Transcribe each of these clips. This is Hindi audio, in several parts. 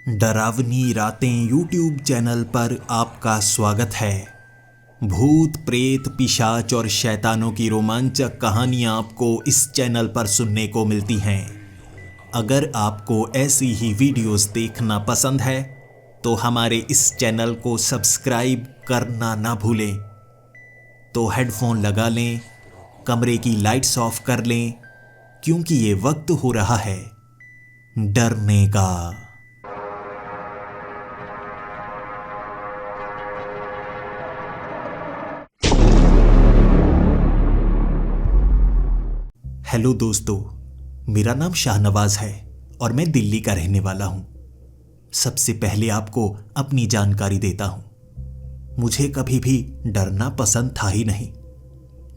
डरावनी रातें यूट्यूब चैनल पर आपका स्वागत है। भूत प्रेत पिशाच और शैतानों की रोमांचक कहानियां आपको इस चैनल पर सुनने को मिलती हैं। अगर आपको ऐसी ही वीडियोस देखना पसंद है तो हमारे इस चैनल को सब्सक्राइब करना ना भूलें। तो हेडफोन लगा लें, कमरे की लाइट्स ऑफ कर लें, क्योंकि ये वक्त हो रहा है डरने का। हेलो दोस्तों, मेरा नाम शाहनवाज है और मैं दिल्ली का रहने वाला हूं। सबसे पहले आपको अपनी जानकारी देता हूं। मुझे कभी भी डरना पसंद था ही नहीं।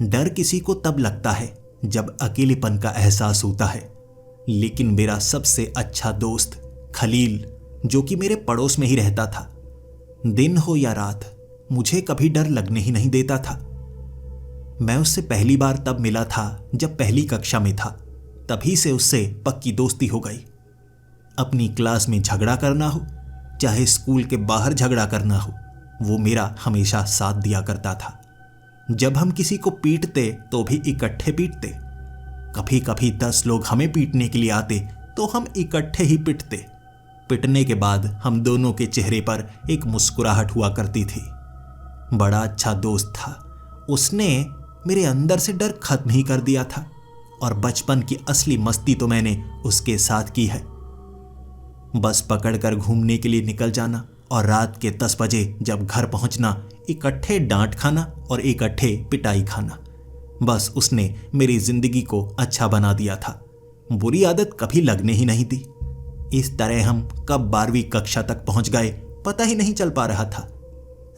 डर किसी को तब लगता है जब अकेलेपन का एहसास होता है, लेकिन मेरा सबसे अच्छा दोस्त खलील, जो कि मेरे पड़ोस में ही रहता था, दिन हो या रात मुझे कभी डर लगने ही नहीं देता था। मैं उससे पहली बार तब मिला था जब पहली कक्षा में था। तभी से उससे पक्की दोस्ती हो गई। अपनी क्लास में झगड़ा करना हो, चाहे स्कूल के बाहर झगड़ा करना हो, वो मेरा हमेशा साथ दिया करता था। जब हम किसी को पीटते तो भी इकट्ठे पीटते। कभी कभी 10 लोग हमें पीटने के लिए आते तो हम इकट्ठे ही पिटते। पिटने के बाद हम दोनों के चेहरे पर एक मुस्कुराहट हुआ करती थी। बड़ा अच्छा दोस्त था। उसने मेरे अंदर से डर खत्म ही कर दिया था और बचपन की असली मस्ती तो मैंने उसके साथ की है। बस पकड़कर घूमने के लिए निकल जाना और रात के 10 बजे जब घर पहुंचना, इकट्ठे डांट खाना और इकट्ठे पिटाई खाना। बस उसने मेरी जिंदगी को अच्छा बना दिया था। बुरी आदत कभी लगने ही नहीं दी। इस तरह हम कब 12वीं कक्षा तक पहुंच गए पता ही नहीं चल पा रहा था।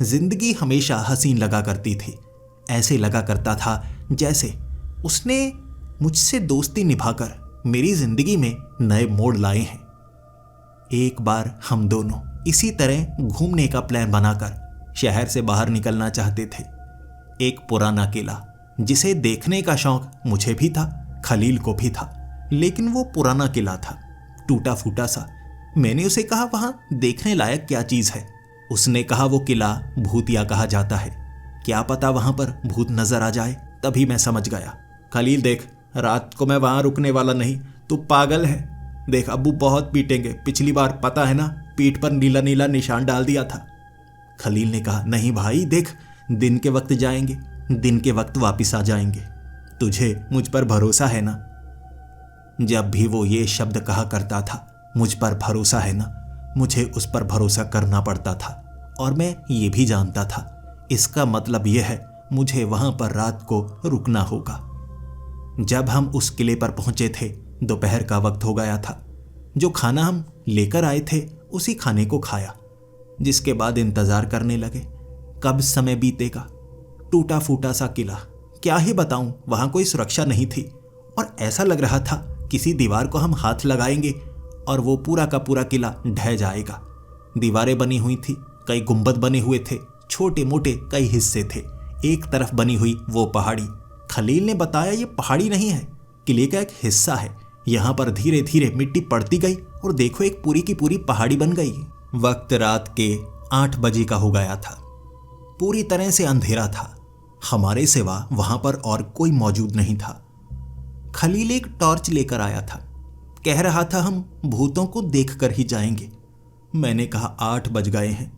जिंदगी हमेशा हसीन लगा करती थी। ऐसे लगा करता था जैसे उसने मुझसे दोस्ती निभाकर मेरी जिंदगी में नए मोड़ लाए हैं। एक बार हम दोनों इसी तरह घूमने का प्लान बनाकर शहर से बाहर निकलना चाहते थे। एक पुराना किला, जिसे देखने का शौक मुझे भी था, खलील को भी था, लेकिन वो पुराना किला था, टूटा फूटा सा। मैंने उसे कहा, वहां देखने लायक क्या चीज है? उसने कहा, वो किला भूतिया कहा जाता है, क्या पता वहां पर भूत नजर आ जाए। तभी मैं समझ गया, खलील देख, रात को मैं वहां रुकने वाला नहीं। तू पागल है। देख, अब्बू बहुत पीटेंगे। पिछली बार पता है ना, पीठ पर नीला नीला निशान डाल दिया था। खलील ने कहा, नहीं भाई देख, दिन के वक्त जाएंगे, दिन के वक्त वापिस आ जाएंगे। तुझे मुझ पर भरोसा है ना? जब भी वो ये शब्द कहा करता था, मुझ पर भरोसा है ना, मुझे उस पर भरोसा करना पड़ता था। और मैं ये भी जानता था, इसका मतलब यह है मुझे वहां पर रात को रुकना होगा। जब हम उस किले पर पहुंचे थे, दोपहर का वक्त हो गया था। जो खाना हम लेकर आए थे उसी खाने को खाया, जिसके बाद इंतजार करने लगे कब समय बीतेगा। टूटा फूटा सा किला, क्या ही बताऊं, वहां कोई सुरक्षा नहीं थी और ऐसा लग रहा था किसी दीवार को हम हाथ लगाएंगे और वो पूरा का पूरा किला ढह जाएगा। दीवारें बनी हुई थी, कई गुंबद बने हुए थे, छोटे मोटे कई हिस्से थे। एक तरफ बनी हुई वो पहाड़ी, खलील ने बताया ये पहाड़ी नहीं है, किले का एक हिस्सा है। यहाँ पर धीरे धीरे मिट्टी पड़ती गई और देखो एक पूरी की पूरी पहाड़ी बन गई। वक्त रात के 8 बजे का हो गया था। पूरी तरह से अंधेरा था। हमारे सिवा वहां पर और कोई मौजूद नहीं था। खलील एक टॉर्च लेकर आया था। कह रहा था हम भूतों को देखकर ही जाएंगे। मैंने कहा, 8 बज गए हैं,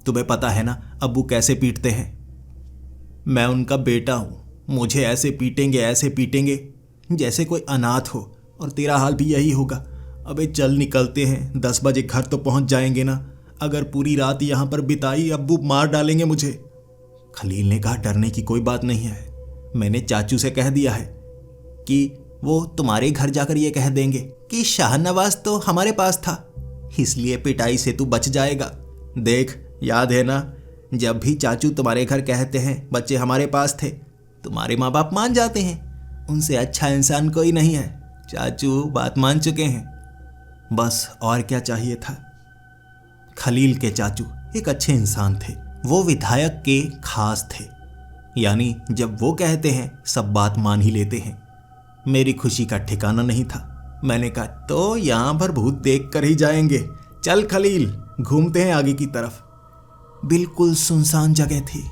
तुम्हें पता है ना अब्बू कैसे पीटते हैं। मैं उनका बेटा हूं, मुझे ऐसे पीटेंगे जैसे कोई अनाथ हो, और तेरा हाल भी यही होगा। अबे चल निकलते हैं, 10 बजे घर तो पहुंच जाएंगे ना। अगर पूरी रात यहां पर बिताई, अब्बू मार डालेंगे मुझे। खलील ने कहा, डरने की कोई बात नहीं है। मैंने चाचू से कह दिया है कि वो तुम्हारे घर जाकर ये कह देंगे कि शाहनवाज तो हमारे पास था, इसलिए पिटाई से तू बच जाएगा। देख, याद है ना, जब भी चाचू तुम्हारे घर कहते हैं बच्चे हमारे पास थे, तुम्हारे माँ बाप मान जाते हैं। उनसे अच्छा इंसान कोई नहीं है। चाचू बात मान चुके हैं। बस और क्या चाहिए था। खलील के चाचू एक अच्छे इंसान थे। वो विधायक के खास थे, यानी जब वो कहते हैं सब बात मान ही लेते हैं। मेरी खुशी का ठिकाना नहीं था। मैंने कहा, तो यहाँ पर भूत देख कर ही जाएंगे, चल खलील, घूमते हैं आगे की तरफ। बिल्कुल सुनसान जगह थी।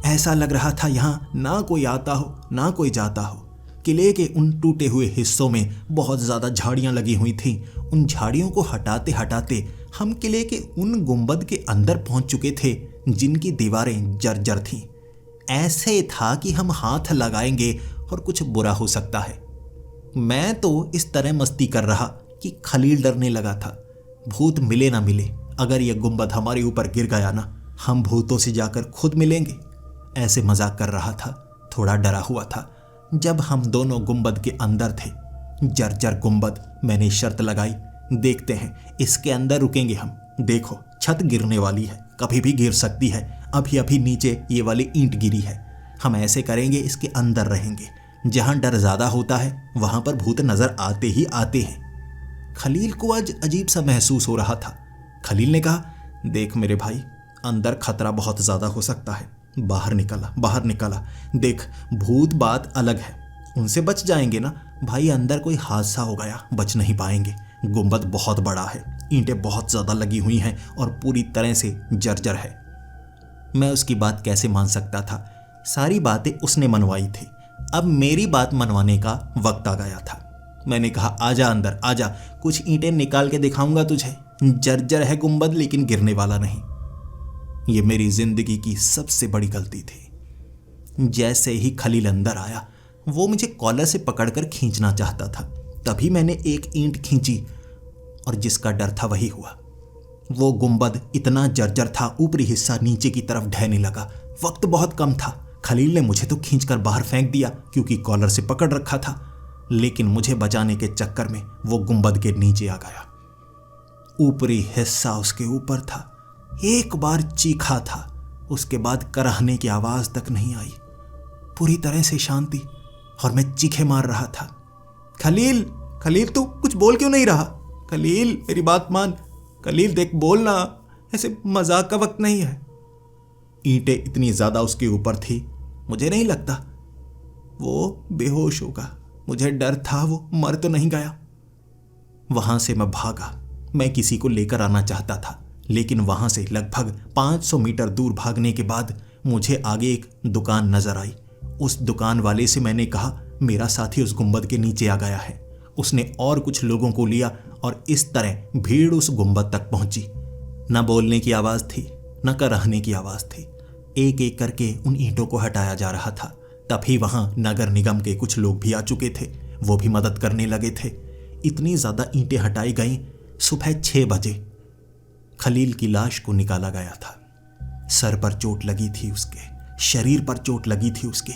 ऐसा लग रहा था यहाँ ना कोई आता हो ना कोई जाता हो। किले के उन टूटे हुए हिस्सों में बहुत ज़्यादा झाड़ियाँ लगी हुई थीं। उन झाड़ियों को हटाते हटाते हम किले के उन गुंबद के अंदर पहुँच चुके थे जिनकी दीवारें जर्जर थीं। ऐसे था कि हम हाथ लगाएंगे और कुछ बुरा हो सकता है। मैं तो इस तरह मस्ती कर रहा कि खलील डरने लगा था। भूत मिले ना मिले, अगर यह गुंबद हमारे ऊपर गिर गया ना, हम भूतों से जाकर खुद मिलेंगे। ऐसे मजाक कर रहा था, थोड़ा डरा हुआ था। जब हम दोनों गुंबद के अंदर थे, जर्जर गुंबद, मैंने शर्त लगाई, देखते हैं इसके अंदर रुकेंगे हम। देखो छत गिरने वाली है, कभी भी गिर सकती है। अभी अभी नीचे ये वाली ईंट गिरी है। हम ऐसे करेंगे, इसके अंदर रहेंगे। जहां डर ज्यादा होता है वहां पर भूत नजर आते ही आते हैं। खलील को आज अजीब सा महसूस हो रहा था। खलील ने कहा, देख मेरे भाई, अंदर खतरा बहुत ज्यादा हो सकता है। बाहर निकाला। देख, भूत बात अलग है, उनसे बच जाएंगे ना भाई। अंदर कोई हादसा हो गया, बच नहीं पाएंगे। गुंबद बहुत बड़ा है, ईंटें बहुत ज्यादा लगी हुई हैं और पूरी तरह से जर्जर है। मैं उसकी बात कैसे मान सकता था? सारी बातें उसने मनवाई थी। अब मेरी बात मनवाने का वक्त आ गया था। मैंने कहा, आजा अंदर आजा, कुछ ईंटें निकाल के दिखाऊंगा तुझे। जर्जर है गुंबद लेकिन गिरने वाला नहीं। ये मेरी जिंदगी की सबसे बड़ी गलती थी। जैसे ही खलील अंदर आया, वो मुझे कॉलर से पकड़कर खींचना चाहता था। तभी मैंने एक ईंट खींची और जिसका डर था वही हुआ। वो गुंबद इतना जर्जर था, ऊपरी हिस्सा नीचे की तरफ ढहने लगा। वक्त बहुत कम था। खलील ने मुझे तो खींचकर बाहर फेंक दिया क्योंकि कॉलर से पकड़ रखा था, लेकिन मुझे बचाने के चक्कर में वो गुंबद के नीचे आ गया। ऊपरी हिस्सा उसके ऊपर था। एक बार चीखा था, उसके बाद कराहने की आवाज तक नहीं आई। पूरी तरह से शांति, और मैं चीखे मार रहा था। खलील, तू कुछ बोल क्यों नहीं रहा? खलील, मेरी बात मान। खलील देख, बोलना, ऐसे मजाक का वक्त नहीं है। ईंटें इतनी ज्यादा उसके ऊपर थी, मुझे नहीं लगता वो बेहोश होगा। मुझे डर था वो मर तो नहीं गया। वहां से मैं भागा। मैं किसी को लेकर आना चाहता था, लेकिन वहां से लगभग 500 मीटर दूर भागने के बाद मुझे आगे एक दुकान नजर आई। उस दुकान वाले से मैंने कहा, मेरा साथी उस गुंबद के नीचे आ गया है। उसने और कुछ लोगों को लिया और इस तरह भीड़ उस गुंबद तक पहुंची। न बोलने की आवाज थी, न कराहने की आवाज थी। एक एक करके उन ईंटों को हटाया जा रहा था। तभी वहां नगर निगम के कुछ लोग भी आ चुके थे। वो भी मदद करने लगे थे। इतनी ज्यादा ईंटें हटाई गईं। सुबह 6 बजे खलील की लाश को निकाला गया था। सर पर चोट लगी थी उसके, शरीर पर चोट लगी थी उसके,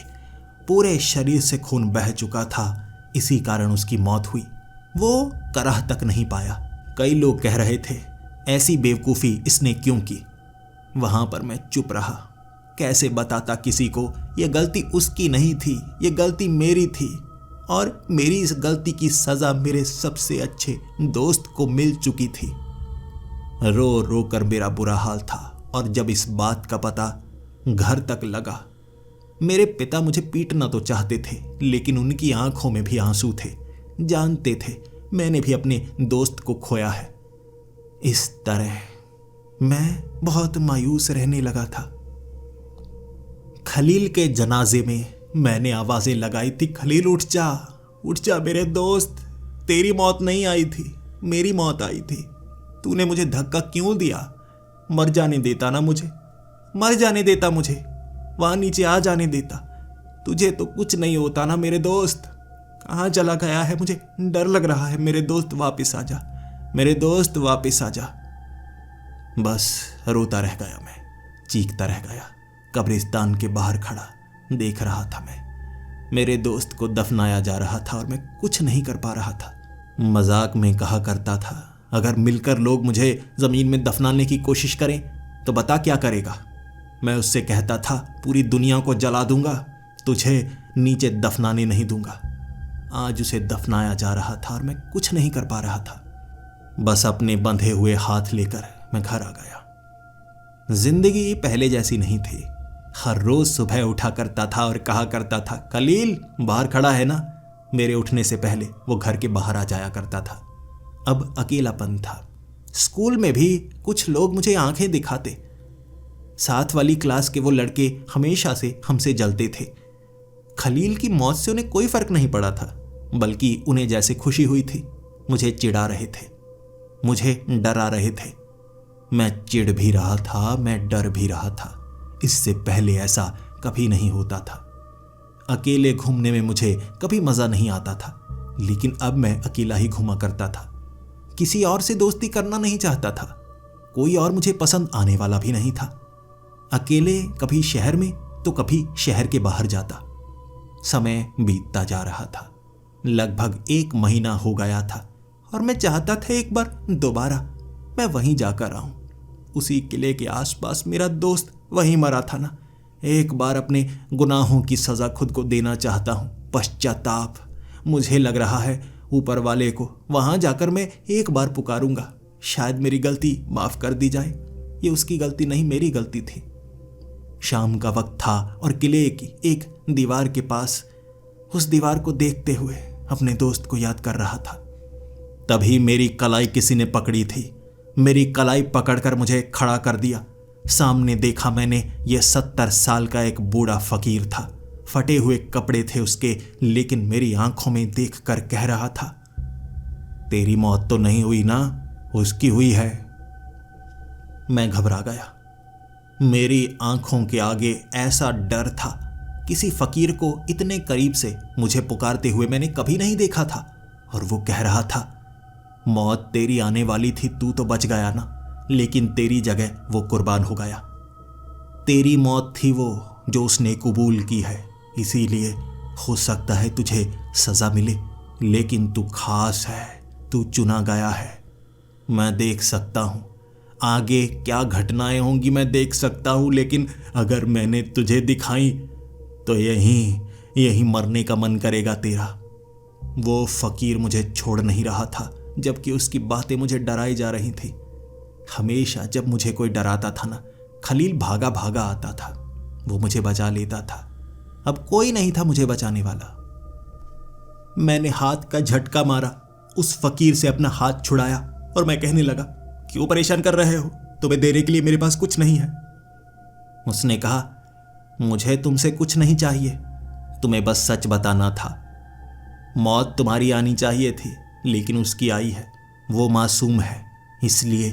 पूरे शरीर से खून बह चुका था। इसी कारण उसकी मौत हुई। वो कराह तक नहीं पाया। कई लोग कह रहे थे, ऐसी बेवकूफ़ी इसने क्यों की। वहां पर मैं चुप रहा। कैसे बताता किसी को, यह गलती उसकी नहीं थी, यह गलती मेरी थी। और मेरी इस गलती की सज़ा मेरे सबसे अच्छे दोस्त को मिल चुकी थी। रो रो कर मेरा बुरा हाल था। और जब इस बात का पता घर तक लगा, मेरे पिता मुझे पीटना तो चाहते थे, लेकिन उनकी आंखों में भी आंसू थे। जानते थे मैंने भी अपने दोस्त को खोया है। इस तरह मैं बहुत मायूस रहने लगा था। खलील के जनाजे में मैंने आवाजें लगाई थी, खलील उठ जा मेरे दोस्त, तेरी मौत नहीं आई थी, मेरी मौत आई थी। तूने मुझे धक्का क्यों दिया? मर जाने देता ना मुझे, मर जाने देता मुझे, वहां नीचे आ जाने देता। तुझे तो कुछ नहीं होता ना मेरे दोस्त। कहाँ चला गया है? मुझे डर लग रहा है। मेरे दोस्त वापस आ जा, मेरे दोस्त वापस आ जा। बस रोता रह गया मैं, चीखता रह गया। कब्रिस्तान के बाहर खड़ा देख रहा था मैं। मेरे दोस्त को दफनाया जा रहा था और मैं कुछ नहीं कर पा रहा था। मजाक में कहा करता था, अगर मिलकर लोग मुझे जमीन में दफनाने की कोशिश करें तो बता क्या करेगा। मैं उससे कहता था, पूरी दुनिया को जला दूंगा, तुझे नीचे दफनाने नहीं दूंगा। आज उसे दफनाया जा रहा था और मैं कुछ नहीं कर पा रहा था। बस अपने बंधे हुए हाथ लेकर मैं घर आ गया। जिंदगी पहले जैसी नहीं थी। हर रोज सुबह उठा करता था और कहा करता था, खलील बाहर खड़ा है ना। मेरे उठने से पहले वो घर के बाहर आ जाया करता था। अब अकेलापन था। स्कूल में भी कुछ लोग मुझे आंखें दिखाते। साथ वाली क्लास के वो लड़के हमेशा से हमसे जलते थे। खलील की मौत से उन्हें कोई फर्क नहीं पड़ा था, बल्कि उन्हें जैसे खुशी हुई थी। मुझे चिढ़ा रहे थे, मुझे डरा रहे थे। मैं चिढ़ भी रहा था, मैं डर भी रहा था। इससे पहले ऐसा कभी नहीं होता था। अकेले घूमने में मुझे कभी मजा नहीं आता था, लेकिन अब मैं अकेला ही घूमा करता था। किसी और से दोस्ती करना नहीं चाहता था। कोई और मुझे पसंद आने वाला भी नहीं था। अकेले कभी शहर में तो कभी शहर के बाहर जाता। समय बीतता जा रहा था। लगभग 1 महीना हो गया था और मैं चाहता था एक बार दोबारा मैं वहीं जाकर आऊं। उसी किले के आसपास मेरा दोस्त वहीं मरा था ना। एक बार अपने गुनाहों की सजा खुद को देना चाहता हूं। पश्चाताप। मुझे लग रहा है ऊपर वाले को वहां जाकर मैं एक बार पुकारूंगा, शायद मेरी गलती माफ कर दी जाए। ये उसकी गलती नहीं, मेरी गलती थी। शाम का वक्त था और किले की एक दीवार के पास उस दीवार को देखते हुए अपने दोस्त को याद कर रहा था। तभी मेरी कलाई किसी ने पकड़ी थी। मेरी कलाई पकड़कर मुझे खड़ा कर दिया। सामने देखा मैंने, यह 70 साल का एक बूढ़ा फकीर था। फटे हुए कपड़े थे उसके, लेकिन मेरी आंखों में देखकर कह रहा था, तेरी मौत तो नहीं हुई ना, उसकी हुई है। मैं घबरा गया। मेरी आंखों के आगे ऐसा डर था। किसी फकीर को इतने करीब से मुझे पुकारते हुए मैंने कभी नहीं देखा था। और वो कह रहा था, मौत तेरी आने वाली थी, तू तो बच गया ना, लेकिन तेरी जगह वो कुर्बान हो गया। तेरी मौत थी वो जो उसने कबूल की है, इसीलिए हो सकता है तुझे सजा मिले, लेकिन तू खास है, तू चुना गया है। मैं देख सकता हूं आगे क्या घटनाएं होंगी, मैं देख सकता हूं, लेकिन अगर मैंने तुझे दिखाई तो यहीं मरने का मन करेगा तेरा। वो फकीर मुझे छोड़ नहीं रहा था, जबकि उसकी बातें मुझे डराई जा रही थी। हमेशा जब मुझे कोई डराता था ना, खलील भागा भागा आता था। वो मुझे बचा लेता था। अब कोई नहीं था मुझे बचाने वाला। मैंने हाथ का झटका मारा, उस फकीर से अपना हाथ छुड़ाया और मैं कहने लगा, क्यों परेशान कर रहे हो? तुम्हें देने के लिए मेरे पास कुछ नहीं है। उसने कहा, मुझे तुमसे कुछ नहीं चाहिए, तुम्हें बस सच बताना था। मौत तुम्हारी आनी चाहिए थी, लेकिन उसकी आई है। वो मासूम है, इसलिए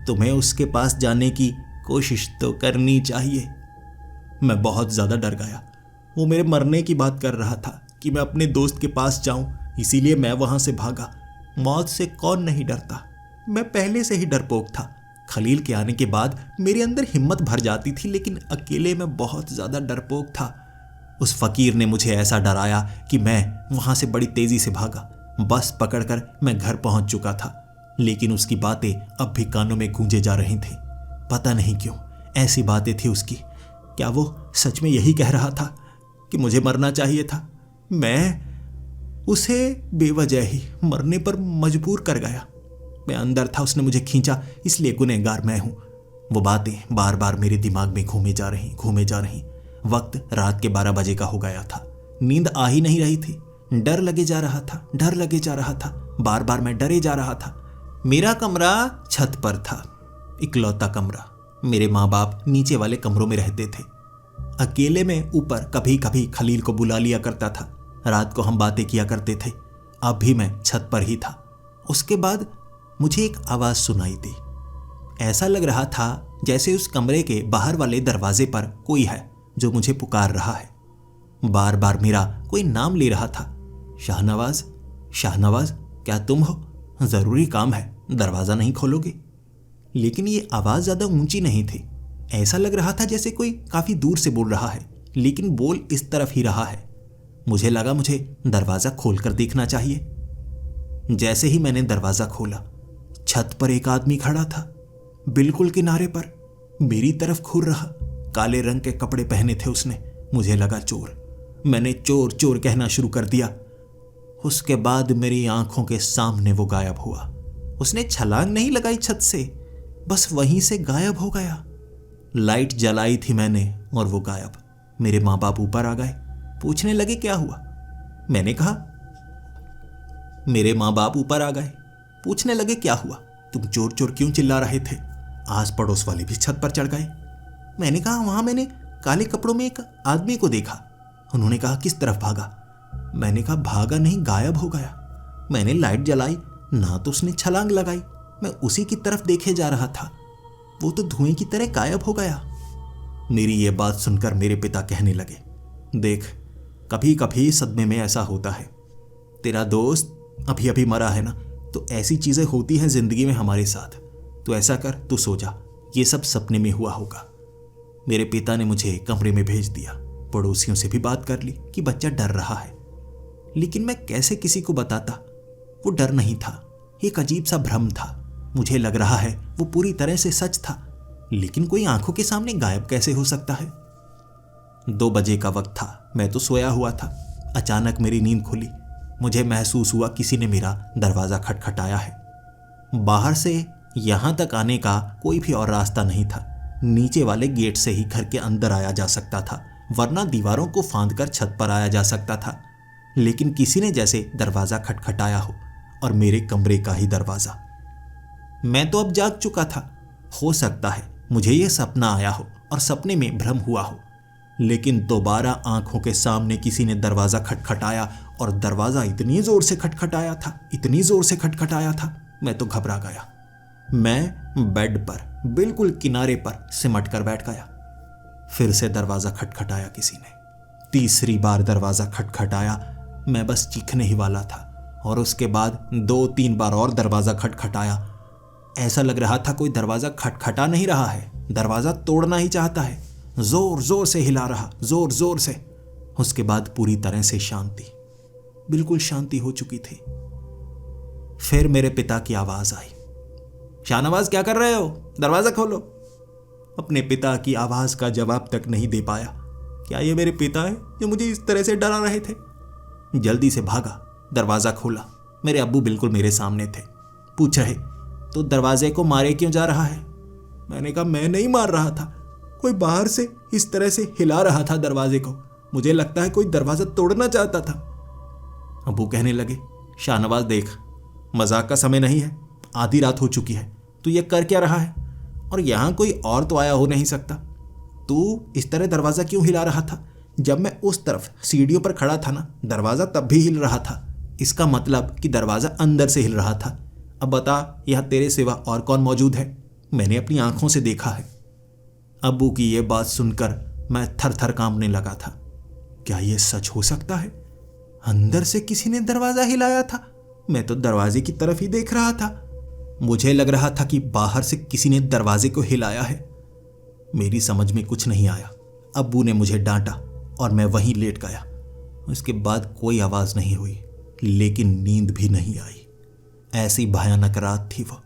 तुम्हें उसके पास जाने की कोशिश तो करनी चाहिए। मैं बहुत ज्यादा डर गया। वो मेरे मरने की बात कर रहा था कि मैं अपने दोस्त के पास जाऊं, इसीलिए मैं वहां से भागा। मौत से कौन नहीं डरता? मैं पहले से ही डरपोक था। खलील के आने के बाद मेरे अंदर हिम्मत भर जाती थी, लेकिन अकेले मैं बहुत ज्यादा डरपोक था। उस फकीर ने मुझे ऐसा डराया कि मैं वहां से बड़ी तेजी से भागा। बस पकड़कर मैं घर पहुंच चुका था, लेकिन उसकी बातें अब भी कानों में गूंजे जा रही थी। पता नहीं क्यों ऐसी बातें थी उसकी। क्या वो सच में यही कह रहा था कि मुझे मरना चाहिए था? मैं उसे बेवजह ही मरने पर मजबूर कर गया। मैं अंदर था, उसने मुझे खींचा, इसलिए गुनहगार मैं हूं। वो बातें बार बार मेरे दिमाग में घूमे जा रही। वक्त रात के 12 बजे का हो गया था। नींद आ ही नहीं रही थी। डर लगे जा रहा था। बार बार मैं डरे जा रहा था। मेरा कमरा छत पर था, इकलौता कमरा। मेरे माँ बाप नीचे वाले कमरों में रहते थे। अकेले में ऊपर कभी कभी खलील को बुला लिया करता था। रात को हम बातें किया करते थे। अब भी मैं छत पर ही था। उसके बाद मुझे एक आवाज सुनाई दी। ऐसा लग रहा था जैसे उस कमरे के बाहर वाले दरवाजे पर कोई है जो मुझे पुकार रहा है। बार बार मेरा कोई नाम ले रहा था। शाहनवाज, शाहनवाज, क्या तुम हो? जरूरी काम है, दरवाजा नहीं खोलोगे? लेकिन ये आवाज ज्यादा ऊंची नहीं थी। ऐसा लग रहा था जैसे कोई काफी दूर से बोल रहा है, लेकिन बोल इस तरफ ही रहा है। मुझे लगा मुझे दरवाजा खोलकर देखना चाहिए। जैसे ही मैंने दरवाजा खोला, छत पर एक आदमी खड़ा था, बिल्कुल किनारे पर, मेरी तरफ घूर रहा। काले रंग के कपड़े पहने थे उसने। मुझे लगा चोर। मैंने चोर चोर कहना शुरू कर दिया। उसके बाद मेरी आंखों के सामने वो गायब हुआ। उसने छलांग नहीं लगाई छत से, बस वहीं से गायब हो गया। लाइट जलाई थी मैंने और वो गायब। मेरे माँ बाप ऊपर आ गए, पूछने लगे क्या हुआ। मैंने कहा, मेरे माँ बाप ऊपर आ गए, पूछने लगे क्या हुआ। तुम चोर चोर क्यों चिल्ला रहे थे? आस पड़ोस वाले भी छत पर चढ़ गए। मैंने कहा, वहां मैंने काले कपड़ों में एक आदमी को देखा। उन्होंने कहा, किस तरफ भागा? मैंने कहा, भागा नहीं, गायब हो गया। मैंने लाइट जलाई ना तो उसने छलांग लगाई, मैं उसी की तरफ देखे जा रहा था, वो तो धुएं की तरह गायब हो गया। मेरी ये बात सुनकर मेरे पिता कहने लगे, देख, कभी कभी सदमे में ऐसा होता है। तेरा दोस्त अभी अभी मरा है ना, तो ऐसी चीजें होती हैं जिंदगी में हमारे साथ। तो ऐसा कर, तू सो जा, ये सब सपने में हुआ होगा। मेरे पिता ने मुझे कमरे में भेज दिया। पड़ोसियों से भी बात कर ली कि बच्चा डर रहा है, लेकिन मैं कैसे किसी को बताता? वो डर नहीं था, एक अजीब सा भ्रम था। मुझे लग रहा है वो पूरी तरह से सच था, लेकिन कोई आंखों के सामने गायब कैसे हो सकता है? 2 बजे का वक्त था, मैं तो सोया हुआ था। अचानक मेरी नींद खुली। मुझे महसूस हुआ किसी ने मेरा दरवाज़ा खटखटाया है। बाहर से यहाँ तक आने का कोई भी और रास्ता नहीं था। नीचे वाले गेट से ही घर के अंदर आया जा सकता था, वरना दीवारों को फांदकर छत पर आया जा सकता था। लेकिन किसी ने जैसे दरवाज़ा खटखटाया हो, और मेरे कमरे का ही दरवाज़ा। मैं तो अब जाग चुका था। हो सकता है मुझे यह सपना आया हो और सपने में भ्रम हुआ हो, लेकिन दोबारा आंखों के सामने किसी ने दरवाज़ा खटखटाया, और दरवाज़ा इतनी ज़ोर से खटखटाया था, इतनी ज़ोर से खटखटाया था, मैं तो घबरा गया। मैं बेड पर बिल्कुल किनारे पर सिमट कर बैठ गया। फिर से दरवाज़ा खटखटाया किसी ने। तीसरी बार दरवाज़ा खटखटाया। मैं बस चीखने ही वाला था, और उसके बाद 2-3 बार और दरवाज़ा खटखटाया। ऐसा लग रहा था कोई दरवाज़ा खटखटा नहीं रहा है, दरवाज़ा तोड़ना ही चाहता है। जोर जोर से हिला रहा, जोर जोर से। उसके बाद पूरी तरह से शांति, बिल्कुल शांति हो चुकी थी। फिर मेरे पिता की आवाज़ आई, शाहनवाज क्या कर रहे हो? दरवाज़ा खोलो। अपने पिता की आवाज़ का जवाब तक नहीं दे पाया। क्या ये मेरे पिता है जो मुझे इस तरह से डरा रहे थे? जल्दी से भागा, दरवाज़ा खोला। मेरे अब्बू बिल्कुल मेरे सामने थे। पूछ रहे, तो दरवाजे को मारे क्यों जा रहा है? मैंने कहा, मैं नहीं मार रहा था, कोई बाहर से इस तरह से हिला रहा था दरवाजे को, मुझे लगता है कोई दरवाज़ा तोड़ना चाहता था। अब्बू कहने लगे, शाहनवाज देख, मजाक का समय नहीं है, आधी रात हो चुकी है, तू ये कर क्या रहा है? और यहाँ कोई और तो आया हो नहीं सकता। तू इस तरह दरवाज़ा क्यों हिला रहा था? जब मैं उस तरफ सीढ़ियों पर खड़ा था ना, दरवाज़ा तब भी हिल रहा था। इसका मतलब कि दरवाज़ा अंदर से हिल रहा था। अब बता, यहाँ तेरे सिवा और कौन मौजूद है? मैंने अपनी आंखों से देखा है। अब्बू की ये बात सुनकर मैं थर थर कांपने लगा था। क्या ये सच हो सकता है? अंदर से किसी ने दरवाज़ा हिलाया था? मैं तो दरवाजे की तरफ ही देख रहा था। मुझे लग रहा था कि बाहर से किसी ने दरवाजे को हिलाया है। मेरी समझ में कुछ नहीं आया। अब्बू ने मुझे डांटा और मैं वहीं लेट गया। उसके बाद कोई आवाज़ नहीं हुई, लेकिन नींद भी नहीं आई। ऐसी भयानक रात थी वो।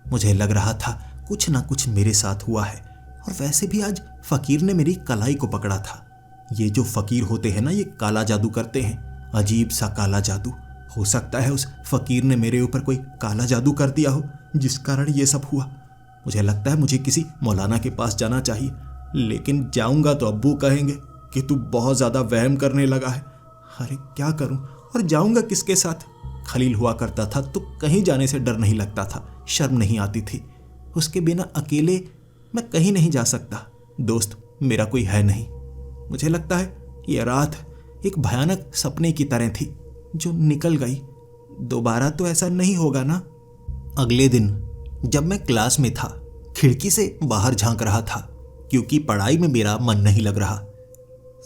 मुझे लग रहा था कुछ ना कुछ मेरे साथ हुआ है। और वैसे भी आज फ़कीर ने मेरी कलाई को पकड़ा था। ये जो फ़कीर होते हैं ना, ये काला जादू करते हैं, अजीब सा काला जादू। हो सकता है उस फ़कीर ने मेरे ऊपर कोई काला जादू कर दिया हो, जिस कारण ये सब हुआ। मुझे लगता है मुझे किसी मौलाना के पास जाना चाहिए, लेकिन जाऊंगा तो अब्बू कहेंगे कि तू बहुत ज़्यादा वहम करने लगा है। अरे क्या करूं, और जाऊंगा किसके साथ? खलील हुआ करता था तो कहीं जाने से डर नहीं लगता था, शर्म नहीं आती थी। उसके बिना अकेले मैं कहीं नहीं जा सकता। दोस्त मेरा कोई है नहीं। मुझे लगता है यह रात एक भयानक सपने की तरह थी जो निकल गई। दोबारा तो ऐसा नहीं होगा ना? अगले दिन जब मैं क्लास में था, खिड़की से बाहर झांक रहा था क्योंकि पढ़ाई में मेरा मन नहीं लग रहा।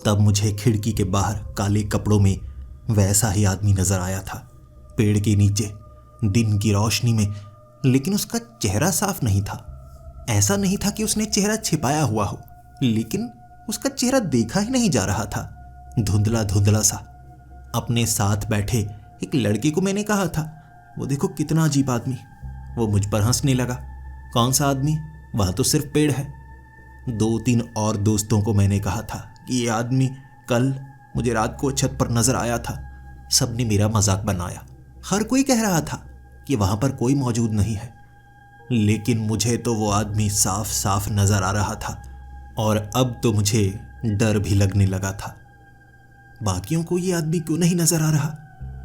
तब मुझे खिड़की के बाहर काले कपड़ों में वैसा ही आदमी नजर आया था, पेड़ के नीचे, दिन की रोशनी में। लेकिन उसका चेहरा साफ नहीं था। ऐसा नहीं था कि उसने चेहरा छिपाया हुआ हो, लेकिन उसका चेहरा देखा ही नहीं जा रहा था, धुंधला धुंधला सा। अपने साथ बैठे एक लड़के को मैंने कहा था, वो देखो कितना अजीब आदमी। वो मुझ पर हंसने लगा। कौन सा आदमी? वहाँ तो सिर्फ पेड़ है। 2-3 और दोस्तों को मैंने कहा था कि ये आदमी कल मुझे रात को छत पर नजर आया था। सबने मेरा मजाक बनाया। हर कोई कह रहा था कि वहाँ पर कोई मौजूद नहीं है, लेकिन मुझे तो वो आदमी साफ साफ नजर आ रहा था। और अब तो मुझे डर भी लगने लगा था। बाकियों को ये आदमी क्यों नहीं नजर आ रहा?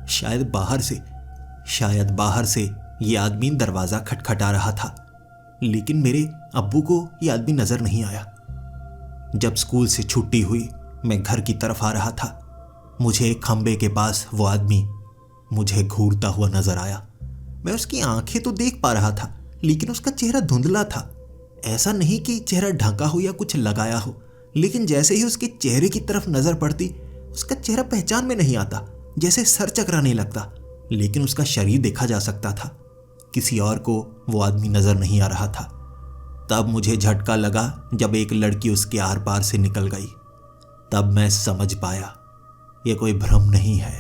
शायद बाहर से ये आदमी दरवाज़ा खटखटा रहा था, लेकिन मेरे अब्बू को ये आदमी नज़र नहीं आया। जब स्कूल से छुट्टी हुई, मैं घर की तरफ आ रहा था। मुझे एक खंबे के पास वो आदमी मुझे घूरता हुआ नजर आया। मैं उसकी आंखें तो देख पा रहा था, लेकिन उसका चेहरा धुंधला था। ऐसा नहीं कि चेहरा ढका हो या कुछ लगाया हो, लेकिन जैसे ही उसके चेहरे की तरफ नजर पड़ती, उसका चेहरा पहचान में नहीं आता, जैसे सर चकराने लगता। लेकिन उसका शरीर देखा जा सकता था। किसी और को वो आदमी नजर नहीं आ रहा था। तब मुझे झटका लगा जब एक लड़की उसके आर पार से निकल गई। तब मैं समझ पाया, ये कोई भ्रम नहीं है,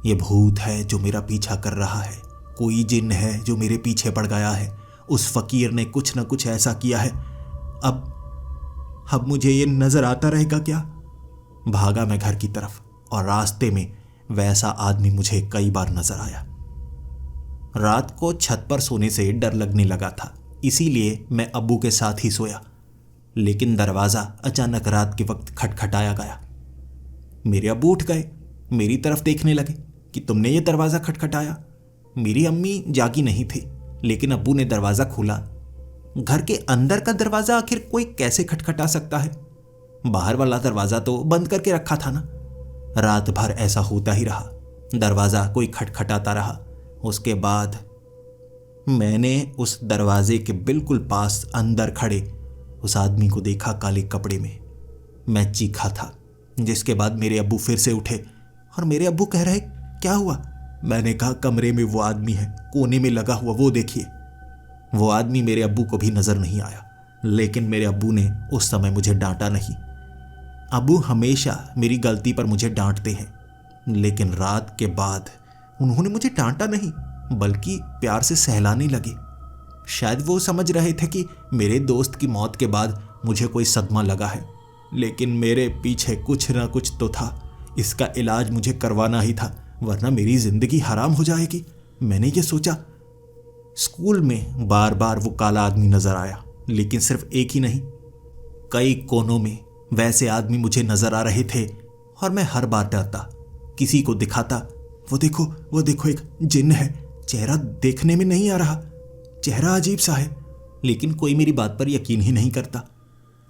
ये भूत है जो मेरा पीछा कर रहा है। कोई जिन है जो मेरे पीछे पड़ गया है। उस फकीर ने कुछ न कुछ ऐसा किया है। अब मुझे ये नजर आता रहेगा क्या? भागा मैं घर की तरफ, और रास्ते में वैसा आदमी मुझे कई बार नजर आया। रात को छत पर सोने से डर लगने लगा था, इसीलिए मैं अब्बू के साथ ही सोया। लेकिन दरवाज़ा अचानक रात के वक्त खटखटाया गया। मेरे अब्बू उठ गए, मेरी तरफ देखने लगे कि तुमने ये दरवाज़ा खटखटाया। मेरी अम्मी जागी नहीं थी, लेकिन अब्बू ने दरवाज़ा खोला। घर के अंदर का दरवाज़ा आखिर कोई कैसे खटखटा सकता है? बाहर वाला दरवाज़ा तो बंद करके रखा था ना। रात भर ऐसा होता ही रहा, दरवाज़ा कोई खटखटाता रहा। उसके बाद मैंने उस दरवाजे के बिल्कुल पास अंदर खड़े उस आदमी को देखा, काले कपड़े में। मैं चीखा था, जिसके बाद मेरे अब्बू फिर से उठे और मेरे अब्बू कह रहे, क्या हुआ? मैंने कहा, कमरे में वो आदमी है, कोने में लगा हुआ, वो देखिए। वो आदमी मेरे अब्बू को भी नजर नहीं आया, लेकिन मेरे अब्बू ने उस समय मुझे डांटा नहीं। अब्बू हमेशा मेरी गलती पर मुझे डांटते हैं, लेकिन रात के बाद उन्होंने मुझे डांटा नहीं, बल्कि प्यार से सहलाने लगे। शायद वो समझ रहे थे कि मेरे दोस्त की मौत के बाद मुझे कोई सदमा लगा है, लेकिन मेरे पीछे कुछ ना कुछ तो था। इसका इलाज मुझे करवाना ही था, वरना मेरी जिंदगी हराम हो जाएगी। मैंने ये सोचा। स्कूल में बार बार वो काला आदमी नजर आया, लेकिन सिर्फ एक ही नहीं, कई कोनों में वैसे आदमी मुझे नजर आ रहे थे, और मैं हर बार डरता। किसी को दिखाता, वो देखो एक जिन्न है, चेहरा देखने में नहीं आ रहा, चेहरा अजीब सा है, लेकिन कोई मेरी बात पर यकीन ही नहीं करता।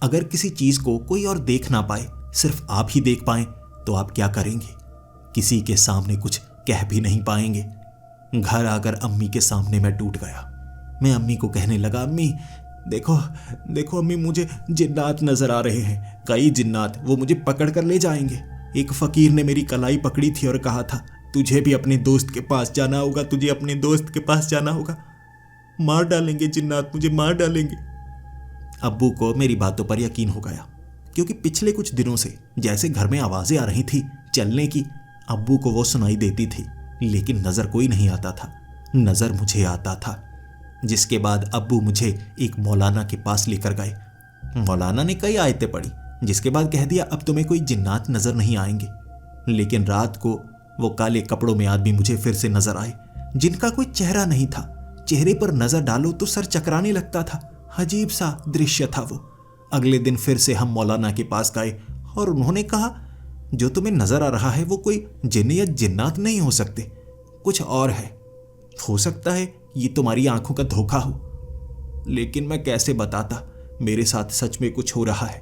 अगर किसी चीज को कोई और देख ना पाए, सिर्फ आप ही देख पाएं, तो आप क्या करेंगे? किसी के सामने कुछ कह भी नहीं पाएंगे। घर आकर अम्मी के सामने मैं टूट गया। मैं अम्मी को कहने लगा, अम्मी देखो अम्मी, मुझे जिन्नात नजर आ रहे हैं, कई जिन्नात, वो मुझे पकड़ कर ले जाएंगे। एक फकीर ने मेरी कलाई पकड़ी थी और कहा था, तुझे भी अपने दोस्त के पास जाना होगा, तुझे अपने दोस्त के पास जाना होगा, मार डालेंगे जिन्नात, मुझे मार डालेंगे। अब्बू को मेरी बातों पर यकीन हो गया, क्योंकि पिछले कुछ दिनों से जैसे घर में आवाजें आ रही थी चलने की, अब्बू को वो सुनाई देती थी, लेकिन नजर कोई नहीं आता था, नजर मुझे आता था। जिसके बाद अब्बू मुझे एक मौलाना के पास लेकर गए। मौलाना ने कई आयतें पढ़ी, जिसके बाद कह दिया, अब तुम्हें कोई जिन्नात नजर नहीं आएंगे। लेकिन रात को वो काले कपड़ों में आदमी मुझे फिर से नजर आए, जिनका कोई चेहरा नहीं था। चेहरे पर नजर डालो तो सर चकराने लगता था, अजीब सा दृश्य था वो। अगले दिन फिर से हम मौलाना के पास गए और उन्होंने कहा, जो तुम्हें नजर आ रहा है वो कोई जिन्न या जिन्नात नहीं हो सकते, कुछ और है। हो सकता है ये तुम्हारी आंखों का धोखा हो, लेकिन मैं कैसे बताता, मेरे साथ सच में कुछ हो रहा है।